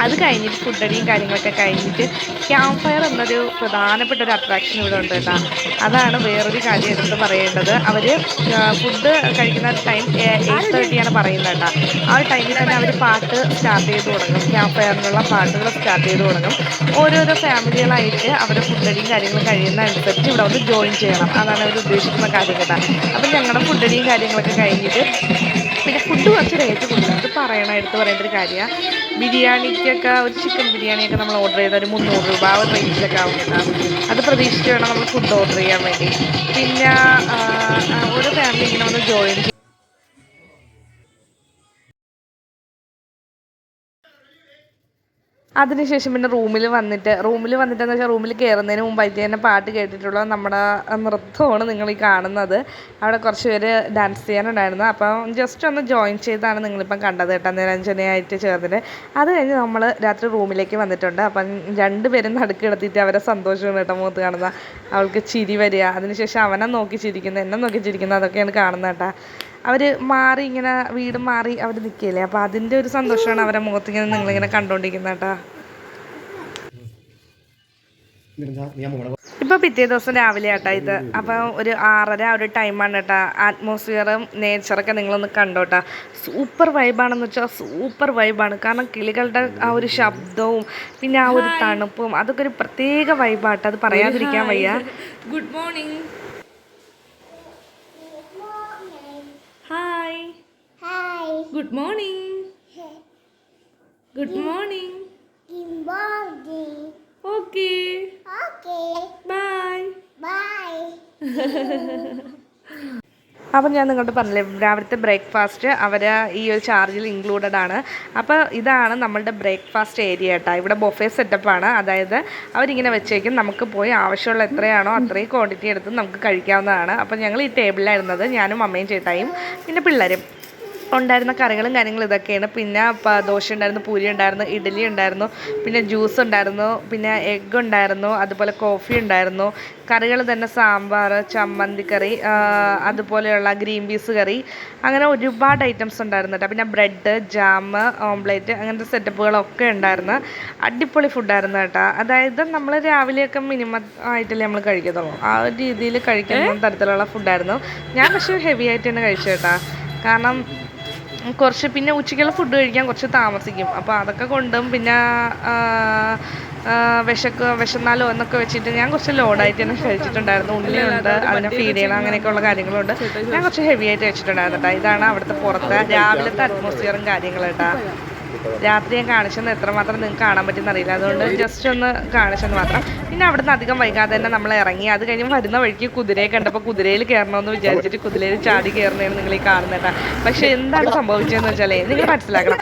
അത് കഴിഞ്ഞിട്ട് ഫുഡടിയും കാര്യങ്ങളൊക്കെ കഴിഞ്ഞിട്ട് ക്യാമ്പ് ഫയർ എന്നൊരു പ്രധാനപ്പെട്ട ഒരു അട്രാക്ഷൻ ഇവിടെ ഉണ്ട് കേട്ടോ. അതാണ് വേറൊരു കാര്യം എടുത്ത് പറയേണ്ടത്. അവർ ഫുഡ് കഴിക്കുന്ന ടൈം 8:30 പറയുന്നത് കേട്ടോ. ആ ഒരു ടൈമിൽ തന്നെ അവർ പാട്ട് സ്റ്റാർട്ട് ചെയ്ത് തുടങ്ങും. ക്യാമ്പ് ഫയറിനുള്ള പാട്ടുകൾ സ്റ്റാർട്ട് ചെയ്ത് തുടങ്ങും. ഓരോരോ ഫാമിലികളായിട്ട് അവരുടെ ഫുഡടിയും കാര്യങ്ങൾ കഴിയുന്ന അനുസരിച്ച് ഇവിടെ വന്ന് ജോയിൻ ചെയ്യണം. അതാണ് അവർ ഉദ്ദേശിക്കുന്ന കാര്യം കേട്ടോ. അപ്പം ഞങ്ങളുടെ ഫുഡടിയും കാര്യങ്ങളൊക്കെ കഴിഞ്ഞിട്ട് പിന്നെ ഫുഡ് കുറച്ച് റേറ്റ് കൂടുതൽ. അത് എടുത്ത് പറയേണ്ട ഒരു കാര്യമാണ്. ബിരിയാണിക്കൊക്കെ ഒരു ചിക്കൻ ബിരിയാണിയൊക്കെ നമ്മൾ ഓർഡർ ചെയ്താൽ ഒരു 300 രൂപ ആ ഒരു റേഞ്ചിലൊക്കെ ആവും കേട്ടോ. അത് പ്രതീക്ഷിച്ച് വേണം നമ്മൾ ഫുഡ് ഓർഡർ ചെയ്യാൻ വേണ്ടി. പിന്നെ ഓരോ ഫാമിലി ഇങ്ങനെ വന്ന് ജോയിൻ അതിനുശേഷം പിന്നെ റൂമിൽ വന്നിട്ടെന്ന് വെച്ചാൽ റൂമിൽ കയറുന്നതിന് മുമ്പായിട്ട് തന്നെ പാട്ട് കേട്ടിട്ടുള്ള നമ്മുടെ നൃത്തമാണ് നിങ്ങൾ ഈ കാണുന്നത്. അവിടെ കുറച്ച് പേര് ഡാൻസ് ചെയ്യാനുണ്ടായിരുന്നു. അപ്പം ജസ്റ്റ് ഒന്ന് ജോയിൻ ചെയ്താണ് നിങ്ങളിപ്പം കണ്ടത് കേട്ടോ, നിരഞ്ജനയായിട്ട് ചേർന്നിട്ട്. അത് കഴിഞ്ഞ് നമ്മൾ രാത്രി റൂമിലേക്ക് വന്നിട്ടുണ്ട്. അപ്പം രണ്ടുപേരും നടുക്ക് കിടത്തിയിട്ട് അവരെ സന്തോഷമാണ് കേട്ടോ മുഖത്ത് കാണുന്ന. അവൾക്ക് ചിരി വരിക, അതിനുശേഷം അവനെ നോക്കി ചിരിക്കുന്നത്, എന്നെ നോക്കി ചിരിക്കുന്നത്, അതൊക്കെയാണ് കാണുന്നത് കേട്ടോ. അവർ മാറി ഇങ്ങനെ വീട് മാറി അവർ നിൽക്കില്ലേ, അപ്പോൾ അതിൻ്റെ ഒരു സന്തോഷമാണ് അവരുടെ മുഖത്ത് ഇങ്ങനെ നിങ്ങളിങ്ങനെ കണ്ടുകൊണ്ടിരിക്കുന്നത് കേട്ടോ. ഇപ്പോൾ പിറ്റേ ദിവസം രാവിലെ കേട്ടോ ഇത്. അപ്പോൾ ഒരു 6:30 ഒരു ടൈമാണ് കേട്ടോ. അറ്റ്മോസ്ഫിയറും നേച്ചറൊക്കെ നിങ്ങളൊന്ന് കണ്ടോട്ടാ. സൂപ്പർ വൈബാണെന്ന് വെച്ചാൽ സൂപ്പർ വൈബാണ്. കാരണം കിളികളുടെ ആ ഒരു ശബ്ദവും പിന്നെ ആ ഒരു തണുപ്പും അതൊക്കെ ഒരു പ്രത്യേക വൈബാട്ടോ, അത് പറയാതിരിക്കാൻ വയ്യ. Good morning. Hi. Hi. Good morning. Good morning. Okay. Bye. Bye. അപ്പം ഞാൻ നിങ്ങളോട് പറഞ്ഞില്ലേ, രാവിലത്തെ ബ്രേക്ക്ഫാസ്റ്റ് അവർ ഈ ഒരു ചാർജിൽ ഇൻക്ലൂഡഡ് ആണ്. അപ്പോൾ ഇതാണ് നമ്മളുടെ ബ്രേക്ക്ഫാസ്റ്റ് ഏരിയ കേട്ടോ. ഇവിടെ ബൊഫേ സെറ്റപ്പാണ്. അതായത് അവരിങ്ങനെ വെച്ചേക്കും, നമുക്ക് പോയി ആവശ്യമുള്ള എത്രയാണോ അത്രയും ക്വാണ്ടിറ്റി എടുത്ത് നമുക്ക് കഴിക്കാവുന്നതാണ്. അപ്പോൾ ഞങ്ങൾ ഈ ടേബിളിലായിരുന്നത്, ഞാനും അമ്മയും ചേട്ടായും പിന്നെ പിള്ളേരും. ഉണ്ടായിരുന്ന കറികളും കാര്യങ്ങളും ഇതൊക്കെയാണ്. പിന്നെ ദോശ ഉണ്ടായിരുന്നു, പൂരി ഉണ്ടായിരുന്നു, ഇഡ്ഡലി ഉണ്ടായിരുന്നു, പിന്നെ ജ്യൂസ് ഉണ്ടായിരുന്നു, പിന്നെ എഗ്ഗ് ഉണ്ടായിരുന്നു, അതുപോലെ കോഫി ഉണ്ടായിരുന്നു. കറികൾ തന്നെ സാമ്പാർ, ചമ്മന്തിക്കറി, അതുപോലെയുള്ള ഗ്രീൻ പീസ് കറി, അങ്ങനെ ഒരുപാട് ഐറ്റംസ് ഉണ്ടായിരുന്നു കേട്ടോ. പിന്നെ ബ്രെഡ്, ജാം, ഓംപ്ലേറ്റ്, അങ്ങനത്തെ സെറ്റപ്പുകളൊക്കെ ഉണ്ടായിരുന്നു. അടിപൊളി ഫുഡായിരുന്നു കേട്ടോ. അതായത് നമ്മൾ രാവിലെയൊക്കെ മിനിമം ആയിട്ടല്ലേ നമ്മൾ കഴിക്കത്തുള്ളൂ, ആ ഒരു രീതിയിൽ കഴിക്കുന്ന തരത്തിലുള്ള ഫുഡായിരുന്നു. ഞാൻ പക്ഷേ ഹെവി ആയിട്ട് തന്നെ കഴിച്ചു കേട്ടോ. കാരണം കുറച്ച് പിന്നെ ഉച്ചയ്ക്കുള്ള ഫുഡ് കഴിക്കാൻ കുറച്ച് താമസിക്കും. അപ്പോൾ അതൊക്കെ കൊണ്ടും പിന്നെ വിശന്നാലോ എന്നൊക്കെ വെച്ചിട്ട് ഞാൻ കുറച്ച് ലോഡായിട്ട് തന്നെ കഴിച്ചിട്ടുണ്ടായിരുന്നു. ഉള്ളിയുണ്ട്, അതിനെ ഫീഡ് ചെയ്യണം, അങ്ങനെയൊക്കെയുള്ള കാര്യങ്ങളുണ്ട്. ഞാൻ കുറച്ച് ഹെവി ആയിട്ട് കഴിച്ചിട്ടുണ്ടായിരുന്നു കേട്ടോ. ഇതാണ് അവിടുത്തെ പുറത്തെ രാവിലത്തെ അറ്റ്മോസ്ഫിയറും കാര്യങ്ങളും കേട്ടോ. രാത്രി ഞാൻ കാണിച്ചെന്ന് എത്രമാത്രം നിങ്ങൾക്ക് കാണാൻ പറ്റുമെന്നറിയില്ല, അതുകൊണ്ട് ജസ്റ്റ് ഒന്ന് കാണിച്ചെന്ന് മാത്രം. പിന്നെ അവിടുന്ന് അധികം വൈകാതെ തന്നെ നമ്മൾ ഇറങ്ങി. അത് കഴിഞ്ഞ് വരുന്ന വഴിക്ക് കുതിരയെ കണ്ടപ്പോൾ കുതിരയിൽ കയറണമെന്ന് വിചാരിച്ചിട്ട് കുതിരയിൽ ചാടി കയറുന്നതാണ് നിങ്ങൾ ഈ കാണുന്നത്. പക്ഷേ എന്താണ് സംഭവിച്ചതെന്ന് വെച്ചാൽ നിങ്ങൾ മനസ്സിലാക്കണം,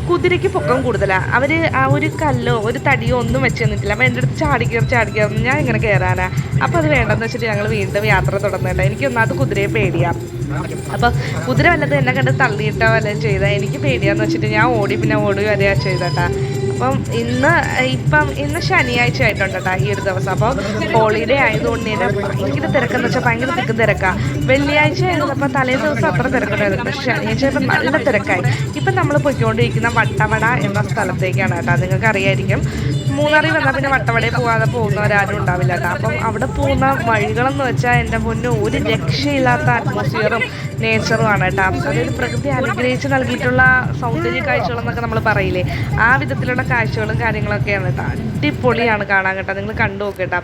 കുതിരയ്ക്ക് പൊക്കം കൂടുതലാണ്. അവർ ആ ഒരു കല്ലോ ഒരു തടിയോ ഒന്നും വെച്ച് തന്നിട്ടില്ല. അപ്പോൾ എൻ്റെ അടുത്ത് ചാടി കയറുന്നു, ഞാൻ ഇങ്ങനെ കയറാനാ. അപ്പോൾ അത് വേണ്ടെന്ന് വെച്ചിട്ട് ഞങ്ങൾ വീണ്ടും യാത്ര തുടർന്നില്ല. എനിക്കൊന്നാമത് കുതിരയെ പേടിയാണ്. അപ്പോൾ കുതിര വല്ലത് എന്നെ കണ്ട് തള്ളിയിട്ടോ വല്ലതും ചെയ്താൽ എനിക്ക് പേടിയാന്ന് വെച്ചിട്ട് ഞാൻ പിന്നെ ഓടി വരിക ചെയ്തട്ടാ. അപ്പം ഇന്ന് ശനിയാഴ്ച ആയിട്ടുണ്ട് കേട്ടോ ഈ ഒരു ദിവസം. അപ്പോൾ ഹോളിഡേ ആയതുകൊണ്ട് തന്നെ ഭയങ്കര തിരക്കെന്ന് വെച്ചാൽ ഭയങ്കര തിരക്കാണ്. വെള്ളിയാഴ്ച ആയിരുന്നപ്പോൾ തലേ ദിവസം അത്ര തിരക്കുണ്ടായിരുന്നു, പക്ഷേ ശനിയാഴ്ച ഇപ്പം നല്ല തിരക്കായി. ഇപ്പം നമ്മൾ പോയിക്കൊണ്ടിരിക്കുന്ന വട്ടവട എന്ന സ്ഥലത്തേക്കാണ് കേട്ടോ. നിങ്ങൾക്ക് അറിയായിരിക്കും, മൂന്നാറിൽ വന്നാൽ പിന്നെ വട്ടവടയിൽ പോകാതെ പോകുന്നവരാരും ഉണ്ടാവില്ല കേട്ടോ. അപ്പം അവിടെ പോകുന്ന വഴികളെന്ന് വെച്ചാൽ എൻ്റെ മുന്നേ ഒരു രക്ഷയില്ലാത്ത അറ്റ്മോസ്ഫിയറും നേച്ചറുമാണ് കേട്ടോ. അതായത് പ്രകൃതി അനുഗ്രഹിച്ച് നൽകിയിട്ടുള്ള സൗന്ദര്യ കാഴ്ചകളെന്നൊക്കെ നമ്മൾ പറയില്ലേ, ആ വിധത്തിലുള്ള കാഴ്ചകളും കാര്യങ്ങളൊക്കെയാണ് കേട്ടോ. അടിപൊളിയാണ് കാണാൻ കേട്ടോ. നിങ്ങൾ കണ്ടു നോക്കേട്ടോ.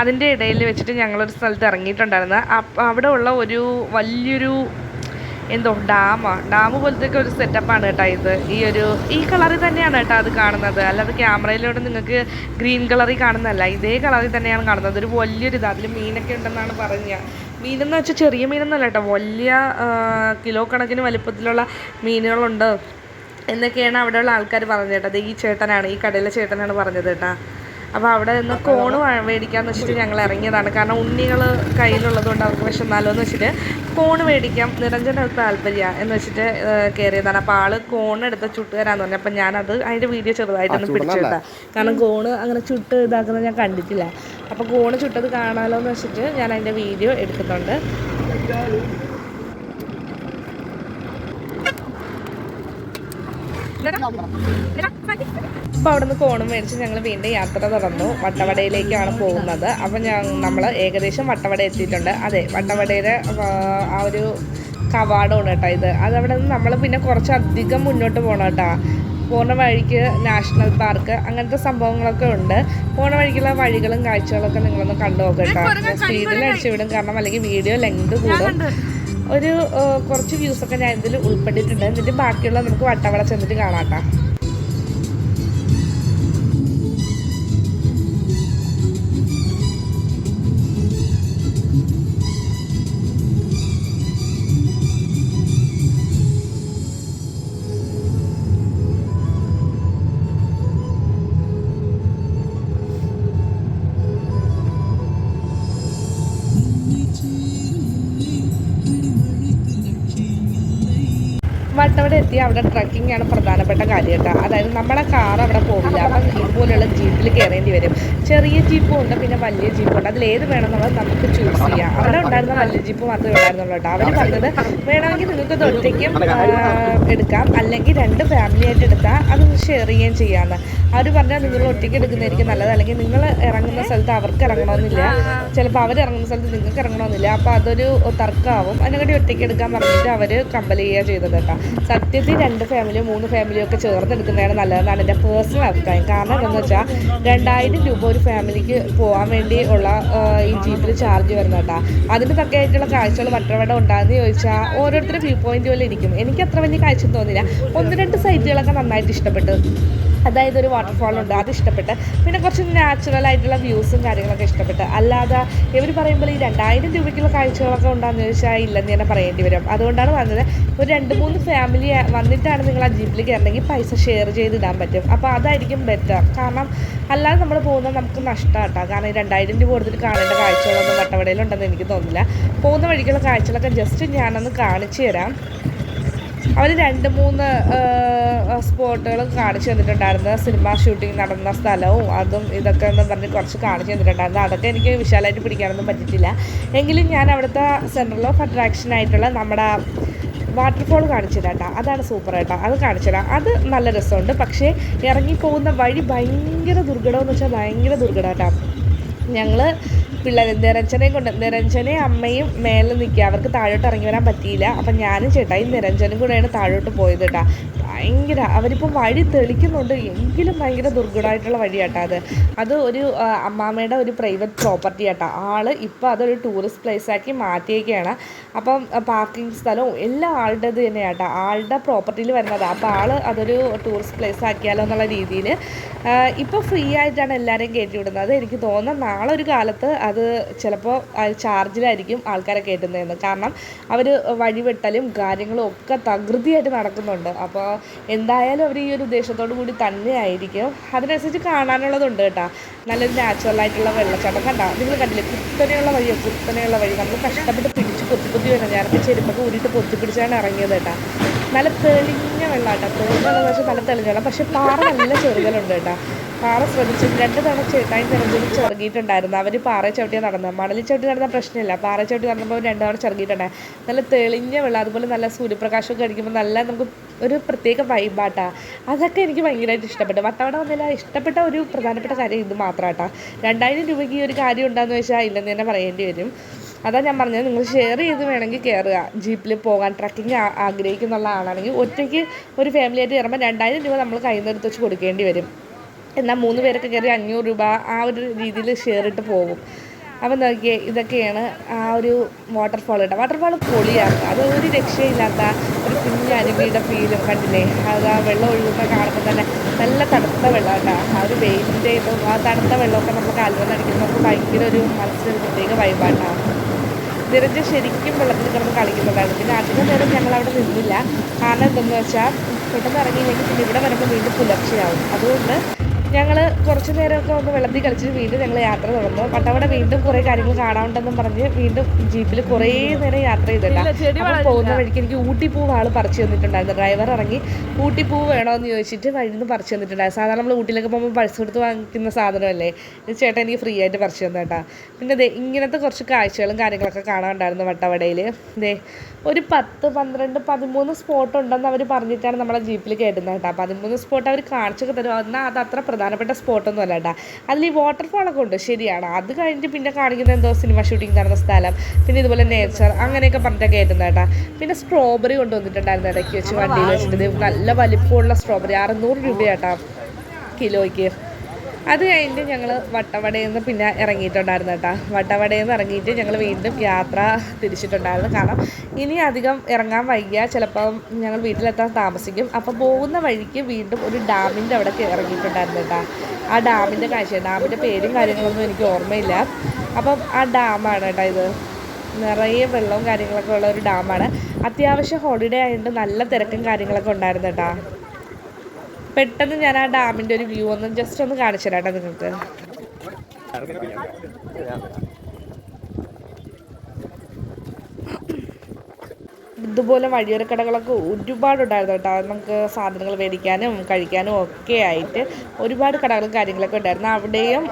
അതിൻ്റെ ഇടയിൽ വെച്ചിട്ട് ഞങ്ങളൊരു സ്ഥലത്ത് ഇറങ്ങിയിട്ടുണ്ടായിരുന്നു. അവിടെ ഉള്ള ഒരു വലിയൊരു ഡാം പോലത്തെയൊക്കെ ഒരു സെറ്റപ്പാണ് കേട്ടോ ഇത്. ഈ കളറിൽ തന്നെയാണ് കേട്ടോ അത് കാണുന്നത്. അല്ലാതെ ക്യാമറയിലൂടെ നിങ്ങൾക്ക് ഗ്രീൻ കളറിൽ കാണുന്നതല്ല, ഇതേ കളറിൽ തന്നെയാണ് കാണുന്നത്. ഒരു വലിയൊരു അതിൽ മീനൊക്കെ ഉണ്ടെന്നാണ് പറഞ്ഞത്. മീനെന്ന് വെച്ചാൽ ചെറിയ മീനൊന്നുമല്ല കേട്ടോ, വലിയ കിലോ കണക്കിന് വലിപ്പത്തിലുള്ള മീനുകളുണ്ട് എന്നൊക്കെയാണ് അവിടെയുള്ള ആൾക്കാർ പറഞ്ഞത് കേട്ടോ. അത് ഈ കടയിലെ ചേട്ടനാണ് പറഞ്ഞത് കേട്ടോ. അപ്പോൾ അവിടെ നിന്ന് കോണ് മേടിക്കാമെന്ന് വെച്ചിട്ട് ഞങ്ങൾ ഇറങ്ങിയതാണ്. കാരണം ഉണ്ണികൾ കയ്യിലുള്ളത് കൊണ്ട് അവർക്ക് വിശന്നാലോ എന്ന് വെച്ചിട്ട് കോണ് മേടിക്കാം, നിരഞ്ജന താല്പര്യമാണ് എന്ന് വെച്ചിട്ട് കയറിയതാണ്. അപ്പോൾ ആൾ കോണെടുത്ത് ചുട്ട് തരാമെന്ന് പറഞ്ഞു. അപ്പം ഞാനത് അതിൻ്റെ വീഡിയോ ചെറുതായിട്ടൊന്ന് പിടിച്ചിട്ടാണ്. കാരണം കോണ് അങ്ങനെ ചുട്ട് ഇതാക്കുന്നത് ഞാൻ കണ്ടിട്ടില്ല. അപ്പോൾ കോണ് ചുട്ടത് കാണാമല്ലോ എന്ന് വെച്ചിട്ട് ഞാൻ അതിൻ്റെ വീഡിയോ എടുക്കുന്നുണ്ട്. അപ്പോൾ അവിടെ നിന്ന് കോണും മേടിച്ച് ഞങ്ങൾ വീണ്ടും യാത്ര തുടർന്നു. വട്ടവടയിലേക്കാണ് പോകുന്നത്. അപ്പം നമ്മൾ ഏകദേശം വട്ടവട എത്തിയിട്ടുണ്ട്. അതെ, വട്ടവടയുടെ ആ ഒരു കവാടമാണ് കേട്ടോ ഇത്. അതവിടെ നിന്ന് നമ്മൾ പിന്നെ കുറച്ചധികം മുന്നോട്ട് പോകണം കേട്ടോ. പോകുന്ന വഴിക്ക് നാഷണൽ പാർക്ക് അങ്ങനത്തെ സംഭവങ്ങളൊക്കെ ഉണ്ട്. പോകുന്ന വഴിക്കുള്ള വഴികളും കാഴ്ചകളൊക്കെ നിങ്ങളൊന്ന് കണ്ടു നോക്കാം കേട്ടോ. സ്പീഡിൽ അടിച്ചു വിടും, കാരണം അല്ലെങ്കിൽ വീഡിയോ ലെങ്ത് കൂടും. കുറച്ച് വ്യൂസൊക്കെ ഞാൻ ഇതിൽ ഉൾപ്പെട്ടിട്ടുണ്ട്. എന്നിട്ട് ബാക്കിയുള്ള നമുക്ക് വട്ടവട ചെന്നിട്ട് കാണാം കേട്ടോ. വട്ടവട എത്തി അവിടെ ട്രക്കിംഗ് ആണ് പ്രധാനപ്പെട്ട കാര്യം കേട്ടോ. അതായത് നമ്മുടെ കാർ അവിടെ പോവില്ല, അപ്പം ഇതുപോലെയുള്ള ജീപ്പിൽ കയറേണ്ടി വരും. ചെറിയ ജീപ്പും ഉണ്ട്, പിന്നെ വലിയ ജീപ്പും ഉണ്ട്. അതിലേത് വേണമെന്നുള്ളത് നമുക്ക് ചൂസ് ചെയ്യാം. അവിടെ ഉണ്ടായിരുന്ന വലിയ ജീപ്പ് മാത്രമേ ഉണ്ടായിരുന്നുള്ളൂ കേട്ടോ. അവർ പറഞ്ഞത് വേണമെങ്കിൽ നിങ്ങൾക്ക് ഇത് ഒറ്റയ്ക്കും എടുക്കാം, അല്ലെങ്കിൽ 2 ഫാമിലി ആയിട്ട് എടുത്താൽ അത് ഷെയർ ചെയ്യുകയും ചെയ്യാമെന്ന്. അവർ പറഞ്ഞാൽ നിങ്ങൾ ഒറ്റയ്ക്ക് എടുക്കുന്നതായിരിക്കും നല്ലത്, അല്ലെങ്കിൽ നിങ്ങൾ ഇറങ്ങുന്ന സ്ഥലത്ത് അവർക്ക് ഇറങ്ങണമെന്നില്ല, ചിലപ്പോൾ അവർ ഇറങ്ങുന്ന സ്ഥലത്ത് നിങ്ങൾക്ക് ഇറങ്ങണമെന്നില്ല. അപ്പോൾ അതൊരു തർക്കമാവും. അതിനെക്കാട്ടി ഒറ്റയ്ക്ക് എടുക്കാൻ പറഞ്ഞിട്ട് അവർ കമ്പൽ ചെയ്യുക ചെയ്തത് കേട്ടോ. സത്യത്തിൽ 2 ഫാമിലിയോ 3 ഫാമിലിയോ ഒക്കെ ചേർന്നെടുക്കുന്നതാണ് നല്ലതെന്നാണ് എൻ്റെ പേഴ്സണൽ അഭിപ്രായം. കാരണം എന്താണെന്ന് വെച്ചാൽ 2000 രൂപ ഒരു ഫാമിലിക്ക് പോകാൻ വേണ്ടി ഉള്ള ഈ ജീപ്പിൽ ചാർജ് വരുന്നത് കേട്ടോ. അതിന് തക്കയായിട്ടുള്ള കാഴ്ചകൾ വട്ടവട ഉണ്ടാകുമെന്ന് ചോദിച്ചാൽ ഓരോരുത്തരുടെ വ്യൂ പോയിന്റ് പോലെ ഇരിക്കും. എനിക്ക് അത്ര വലിയ കാഴ്ച തോന്നില്ല. 1-2 സൈറ്റുകളൊക്കെ നന്നായിട്ട് ഇഷ്ടപ്പെട്ടു. അതായത് ഒരു വാട്ടർഫാൾ ഉണ്ട്, അത് ഇഷ്ടപ്പെട്ട്, പിന്നെ കുറച്ച് നാച്ചുറൽ ആയിട്ടുള്ള വ്യൂസും കാര്യങ്ങളൊക്കെ ഇഷ്ടപ്പെട്ട്. അല്ലാതെ ഇവർ പറയുമ്പോൾ ഈ 2000 രൂപയ്ക്കുള്ള കാഴ്ചകളൊക്കെ ഉണ്ടാകുമെന്ന് ചോദിച്ചാൽ ഇല്ലെന്ന് തന്നെ പറയേണ്ടി വരും. അതുകൊണ്ടാണ് പറഞ്ഞത് ഒരു 2-3 ഫാമിലി വന്നിട്ടാണ് നിങ്ങൾ ആ ജീപ്പിൽ കയറണമെങ്കിൽ പൈസ ഷെയർ ചെയ്തിടാൻ പറ്റും. അപ്പോൾ അതായിരിക്കും ബെറ്റർ. കാരണം അല്ലാതെ നമ്മൾ പോകുന്നത് നമുക്ക് നഷ്ടമാട്ടോ. കാരണം ഈ 2000 രൂപ കൊടുത്തിട്ട് കാണേണ്ട കാഴ്ചകളൊന്നും വട്ടവടയിലുണ്ടെന്ന് എനിക്ക് തോന്നുന്നില്ല. പോകുന്ന വഴിക്കുള്ള കാഴ്ചകളൊക്കെ ജസ്റ്റ് ഞാനൊന്ന് കാണിച്ചു തരാം. അവർ 2-3 സ്പോട്ടുകൾ കാണിച്ചു തന്നിട്ടുണ്ടായിരുന്നു. സിനിമ ഷൂട്ടിംഗ് നടന്ന സ്ഥലവും അതും ഇതൊക്കെ എന്ന് പറഞ്ഞ് കുറച്ച് കാണിച്ചു തന്നിട്ടുണ്ടായിരുന്നു. അതൊക്കെ എനിക്ക് വിശാലമായിട്ട് പിടിക്കാനൊന്നും പറ്റിയിട്ടില്ല. എങ്കിലും ഞാൻ അവിടുത്തെ സെൻട്രൽ ഓഫ് അട്രാക്ഷൻ ആയിട്ടുള്ള നമ്മുടെ വാട്ടർഫോൾ കാണിച്ചു തരാം കേട്ടോ. അതാണ് സൂപ്പർ കേട്ടോ. അത് കാണിച്ചു തരാം. അത് നല്ല രസമുണ്ട്. പക്ഷേ ഇറങ്ങിപ്പോകുന്ന വഴി ഭയങ്കര ദുർഘടമെന്ന് വെച്ചാൽ ഭയങ്കര ദുർഘടം കേട്ടോ. ഞങ്ങൾ പിള്ളേരെ നിരഞ്ജനയും അമ്മയും മേലെ നിൽക്കുക, അവർക്ക് താഴോട്ട് ഇറങ്ങി വരാൻ പറ്റിയില്ല. അപ്പം ഞാനും ചേട്ടായി നിരഞ്ജനും കൂടെയാണ് താഴോട്ട് പോയത് കേട്ടോ. ഭയങ്കര അവരിപ്പം വഴി തെളിക്കുന്നുണ്ട്, എങ്കിലും ഭയങ്കര ദുർഘടമായിട്ടുള്ള വഴിയാട്ടോ. അത് ഒരു അമ്മാമ്മയുടെ ഒരു പ്രൈവറ്റ് പ്രോപ്പർട്ടി ആട്ടോ. ഇപ്പോൾ അതൊരു ടൂറിസ്റ്റ് പ്ലേസാക്കി മാറ്റിയേക്കാണ്. അപ്പം പാർക്കിംഗ് സ്ഥലവും എല്ലാം ആളുടേത് തന്നെയാട്ടോ. ആളുടെ പ്രോപ്പർട്ടിയിൽ വരുന്നതാണ്. അപ്പോൾ അതൊരു ടൂറിസ്റ്റ് പ്ലേസ് ആക്കിയാലോ എന്നുള്ള രീതിയിൽ ഇപ്പോൾ ഫ്രീ ആയിട്ടാണ് എല്ലാവരെയും കയറ്റി വിടുന്നത്. എനിക്ക് തോന്നുന്നു നാളെ ഒരു കാലത്ത് അത് ചിലപ്പോൾ ചാർജിലായിരിക്കും ആൾക്കാരെ കയറ്റുന്നതെന്ന്. കാരണം അവർ വഴിവെട്ടലും കാര്യങ്ങളും ഒക്കെ തകൃതിയായിട്ട് നടക്കുന്നുണ്ട്. അപ്പോൾ എന്തായാലും അവർ ഈ ഒരു ഉദ്ദേശത്തോടു കൂടി തന്നെ ആയിരിക്കും. അതിനനുസരിച്ച് കാണാനുള്ളതുണ്ട് കേട്ടോ. നല്ലൊരു നാച്ചുറലായിട്ടുള്ള വെള്ളച്ചാട്ടം കണ്ടോ. നിങ്ങൾ കണ്ടില്ലേ, കുത്തനെയുള്ള വഴി നമ്മൾ കഷ്ടപ്പെട്ട് പിടിച്ച് പൊത്തി വേണം. ഞാനൊക്കെ ചെരുപ്പൊക്കെ ഊരിയിട്ട് പൊത്തിപ്പിടിച്ചാണ് ഇറങ്ങിയത് കേട്ടോ. നല്ല തെളിഞ്ഞ വെള്ളം കേട്ടോ. തെളിഞ്ഞെന്ന് വെച്ചാൽ നല്ല തെളിഞ്ഞ വെള്ളം. പക്ഷേ പാറ നല്ല ചെറുകലുണ്ട് കേട്ടോ. പാറ ശ്രദ്ധിച്ചു 2 തവണ ചേട്ടായി നിരഞ്ജനും ചെറുകിയിട്ടുണ്ടായിരുന്നു. അവർ പാറ ചവിട്ടിയാണ് നടന്നത്. മണലിൽ ചവിട്ടി നടന്ന പ്രശ്നമില്ല. പാറ ചവിട്ടി നടന്നപ്പോൾ 2 തവണ ചെറുകിയിട്ടുണ്ടായി. നല്ല തെളിഞ്ഞ വെള്ളം, അതുപോലെ നല്ല സൂര്യപ്രകാശമൊക്കെ അടിക്കുമ്പോൾ നല്ല നമുക്ക് ഒരു പ്രത്യേക വൈബാട്ടാ. അതൊക്കെ എനിക്ക് ഭയങ്കരമായിട്ട് ഇഷ്ടപ്പെട്ടു. വട്ടവട വന്നില്ല ഇഷ്ടപ്പെട്ട ഒരു പ്രധാനപ്പെട്ട കാര്യം ഇത് മാത്രമാട്ടാ. 2000 രൂപയ്ക്ക് ഈ ഒരു കാര്യം ഉണ്ടാകുന്ന വെച്ചാൽ ഇല്ലെന്ന് തന്നെ പറയേണ്ടി വരും. അതാണ് ഞാൻ പറഞ്ഞത്, നിങ്ങൾ ഷെയർ ചെയ്ത് വേണമെങ്കിൽ കയറുക. ജീപ്പിൽ പോകാൻ ട്രക്കിങ് ആഗ്രഹിക്കുന്നുള്ള ആളാണെങ്കിൽ ഒറ്റയ്ക്ക് ഒരു ഫാമിലി ആയിട്ട് കയറുമ്പോൾ 2000 രൂപ നമ്മൾ കയ്യിൽ നിന്ന് എടുത്ത് വെച്ച് കൊടുക്കേണ്ടി വരും. എന്നാൽ 3 പേരൊക്കെ കയറി 500 രൂപ ആ ഒരു രീതിയിൽ ഷെയർ ഇട്ട് പോകും. അപ്പം നോക്കിയേ, ഇതൊക്കെയാണ് ആ ഒരു വാട്ടർഫാൾ കേട്ടോ. വാട്ടർഫാൾ പൊളിയാണ്. അത് ഒരു രക്ഷയില്ലാത്ത ഒരു കുഞ്ഞ് അരുവിയുടെ ഫീലും കണ്ടില്ലേ. അത് ആ വെള്ളം ഒഴുകുമ്പോൾ കാണുമ്പോൾ തന്നെ നല്ല തണുത്ത വെള്ളം കേട്ടോ. ആ ഒരു വെയിലിൻ്റെ ഇതും ആ തണുത്ത വെള്ളമൊക്കെ നമ്മൾ കാലുകൊണ്ട് അടിക്കുമ്പോൾ നമുക്ക് ഭയങ്കര ഒരു മനസ്സിനൊരു പ്രത്യേക വൈബാട്ടാണ്. നിരഞ്ജൻ ശരിക്കും വെള്ളത്തിൽ കിടന്ന് കളിക്കുന്നതായിരുന്നു. പിന്നെ അധികം നേരം ഞങ്ങളവിടെ നിന്നില്ല. കാരണം എന്തെന്ന് വെച്ചാൽ പെട്ടെന്ന് ഇറങ്ങിയില്ലെങ്കിൽ പിന്നെ ഇവിടെ വരുമ്പോൾ വീണ്ടും പുലർച്ചെയാവും. അതുകൊണ്ട് ഞങ്ങൾ കുറച്ച് നേരമൊക്കെ ഒന്ന് വെള്ളത്തിൽ കളിച്ചിട്ട് വീണ്ടും ഞങ്ങൾ യാത്ര തുടർന്നു. വട്ടവട വീണ്ടും കുറേ കാര്യങ്ങൾ കാണാനുണ്ടെന്നും പറഞ്ഞ് വീണ്ടും ജീപ്പിൽ കുറേ നേരം യാത്ര ചെയ്തിട്ടാണ്. അപ്പോൾ പോകുന്ന വഴിക്ക് എനിക്ക് ഊട്ടിപ്പൂവ് ആൾ പറിച്ചു തന്നിട്ടുണ്ടായിരുന്നു. ഡ്രൈവർ ഇറങ്ങി ഊട്ടിപ്പൂവ് വേണമെന്ന് ചോദിച്ചിട്ട് വഴിയിൽ നിന്ന് പറിച്ചു തന്നിട്ടുണ്ടായിരുന്നു. സാധാരണ നമ്മൾ ഊട്ടിയിലൊക്കെ പോകുമ്പോൾ പൈസ കൊടുത്ത് വാങ്ങിക്കുന്ന സാധനമല്ലേ, ഇത് ചേട്ടൻ എനിക്ക് ഫ്രീ ആയിട്ട് പറിച്ചു തന്നു കേട്ടോ. പിന്നെ ഇങ്ങനത്തെ കുറച്ച് കാഴ്ചകളും കാര്യങ്ങളൊക്കെ കാണാനുണ്ടായിരുന്നു വട്ടവടയിൽ. ഒരു 10, 12, 13 സ്പോട്ട് ഉണ്ടെന്ന് അവർ പറഞ്ഞിട്ടാണ് നമ്മളെ ജീപ്പിൽ കയറ്റുന്നത് കേട്ടോ. 13 സ്പോട്ട് അവർ കാണിച്ചൊക്കെ തരും. എന്നാൽ അത് അത്ര പ്രധാനപ്പെട്ട സ്പോട്ടൊന്നും അല്ല കേട്ടോ. അതിൽ ഈ വാട്ടർഫാളൊക്കെ ഉണ്ട്, ശരിയാണ്. അത് കഴിഞ്ഞിട്ട് പിന്നെ കാണിക്കുന്നത് എന്തോ സിനിമ ഷൂട്ടിംഗ് നടന്ന സ്ഥലം, പിന്നെ ഇതുപോലെ നേച്ചർ അങ്ങനെയൊക്കെ പറഞ്ഞിട്ടാണ് കയറ്റുന്നത് കേട്ടോ. പിന്നെ സ്ട്രോബെറി കൊണ്ടുവന്നിട്ടുണ്ടായിരുന്നു ഇടയ്ക്ക് വെച്ച് വണ്ടിയിൽ വെച്ചിട്ട്. നല്ല വലിപ്പമുള്ള സ്ട്രോബെറി 600 രൂപയാട്ടോ കിലോയ്ക്ക്. അത് കഴിഞ്ഞിട്ട് ഞങ്ങൾ വട്ടവടയിൽ നിന്ന് പിന്നെ ഇറങ്ങിയിട്ടുണ്ടായിരുന്നു കേട്ടോ. വട്ടവടയിൽ നിന്ന് ഇറങ്ങിയിട്ട് ഞങ്ങൾ വീണ്ടും യാത്ര തിരിച്ചിട്ടുണ്ടായിരുന്നു. കാരണം ഇനി അധികം ഇറങ്ങാൻ വൈകിയാൽ ചിലപ്പം ഞങ്ങൾ വീട്ടിലെത്താൻ താമസിക്കും. അപ്പോൾ പോകുന്ന വഴിക്ക് വീണ്ടും ഒരു ഡാമിൻ്റെ അവിടെ ഇറങ്ങിയിട്ടുണ്ടായിരുന്നു കേട്ടോ. ആ ഡാമിൻ്റെ കാഴ്ച, ഡാമിൻ്റെ പേരും കാര്യങ്ങളൊന്നും എനിക്ക് ഓർമ്മയില്ല. അപ്പം ആ ഡാമാണ് കേട്ടോ ഇത്. നിറയെ വെള്ളവും കാര്യങ്ങളൊക്കെ ഉള്ള ഒരു ഡാമാണ്. അത്യാവശ്യം ഹോളിഡേ ആയതുകൊണ്ട് നല്ല തിരക്കും കാര്യങ്ങളൊക്കെ ഉണ്ടായിരുന്നു കേട്ടോ. പെട്ടെന്ന് ഞാൻ ആ ഡാമിൻ്റെ ഒരു വ്യൂ ഒന്ന് ജസ്റ്റ് ഒന്ന് കാണിച്ചു തരാം കേട്ടോ നിങ്ങൾക്ക്. ഇതുപോലെ വഴിയോര കടകളൊക്കെ ഒരുപാടുണ്ടായിരുന്നു കേട്ടോ. നമുക്ക് സാധനങ്ങൾ മേടിക്കാനും കഴിക്കാനും ഒക്കെ ആയിട്ട് ഒരുപാട് കടകളും കാര്യങ്ങളൊക്കെ ഉണ്ടായിരുന്നു. അവിടെയും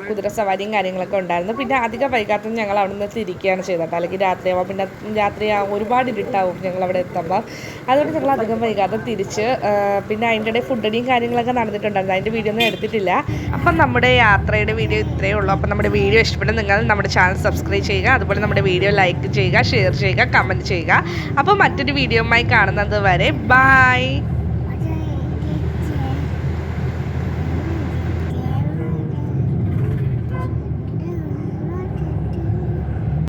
കുതിര സവാരിയും കാര്യങ്ങളൊക്കെ ഉണ്ടായിരുന്നു. പിന്നെ അധികം വൈകാത്ത ഞങ്ങൾ അവിടെ നിന്ന് തിരിക്കുകയാണ് ചെയ്തത് കേട്ടോ. അല്ലെങ്കിൽ രാത്രിയാവാം, പിന്നെ രാത്രിയാവും, ഒരുപാട് ഇരുട്ടാവും ഞങ്ങൾ അവിടെ എത്തുമ്പോൾ. അതുകൊണ്ട് ഞങ്ങൾ അധികം വൈകാതെ തിരിച്ച് പിന്നെ അതിൻ്റെ ഇടയിൽ ഫുഡടിയും കാര്യങ്ങളൊക്കെ നടന്നിട്ടുണ്ടായിരുന്നു. അതിൻ്റെ വീഡിയോ ഒന്നും എടുത്തിട്ടില്ല. അപ്പം നമ്മുടെ യാത്രയുടെ വീഡിയോ ഇത്രയേ ഉള്ളൂ. അപ്പം നമ്മുടെ വീഡിയോ ഇഷ്ടപ്പെട്ട് നിങ്ങൾ നമ്മുടെ ചാനൽ സബ്സ്ക്രൈബ് ചെയ്യുക, അതുപോലെ നമ്മുടെ വീഡിയോ ലൈക്ക് ചെയ്യുക, ഷെയർ ചെയ്യുക, കമൻറ്റ് ചെയ്യുക. അപ്പോൾ മറ്റൊരു വീഡിയോയുമായി കാണുന്നത് വരെ ബൈ.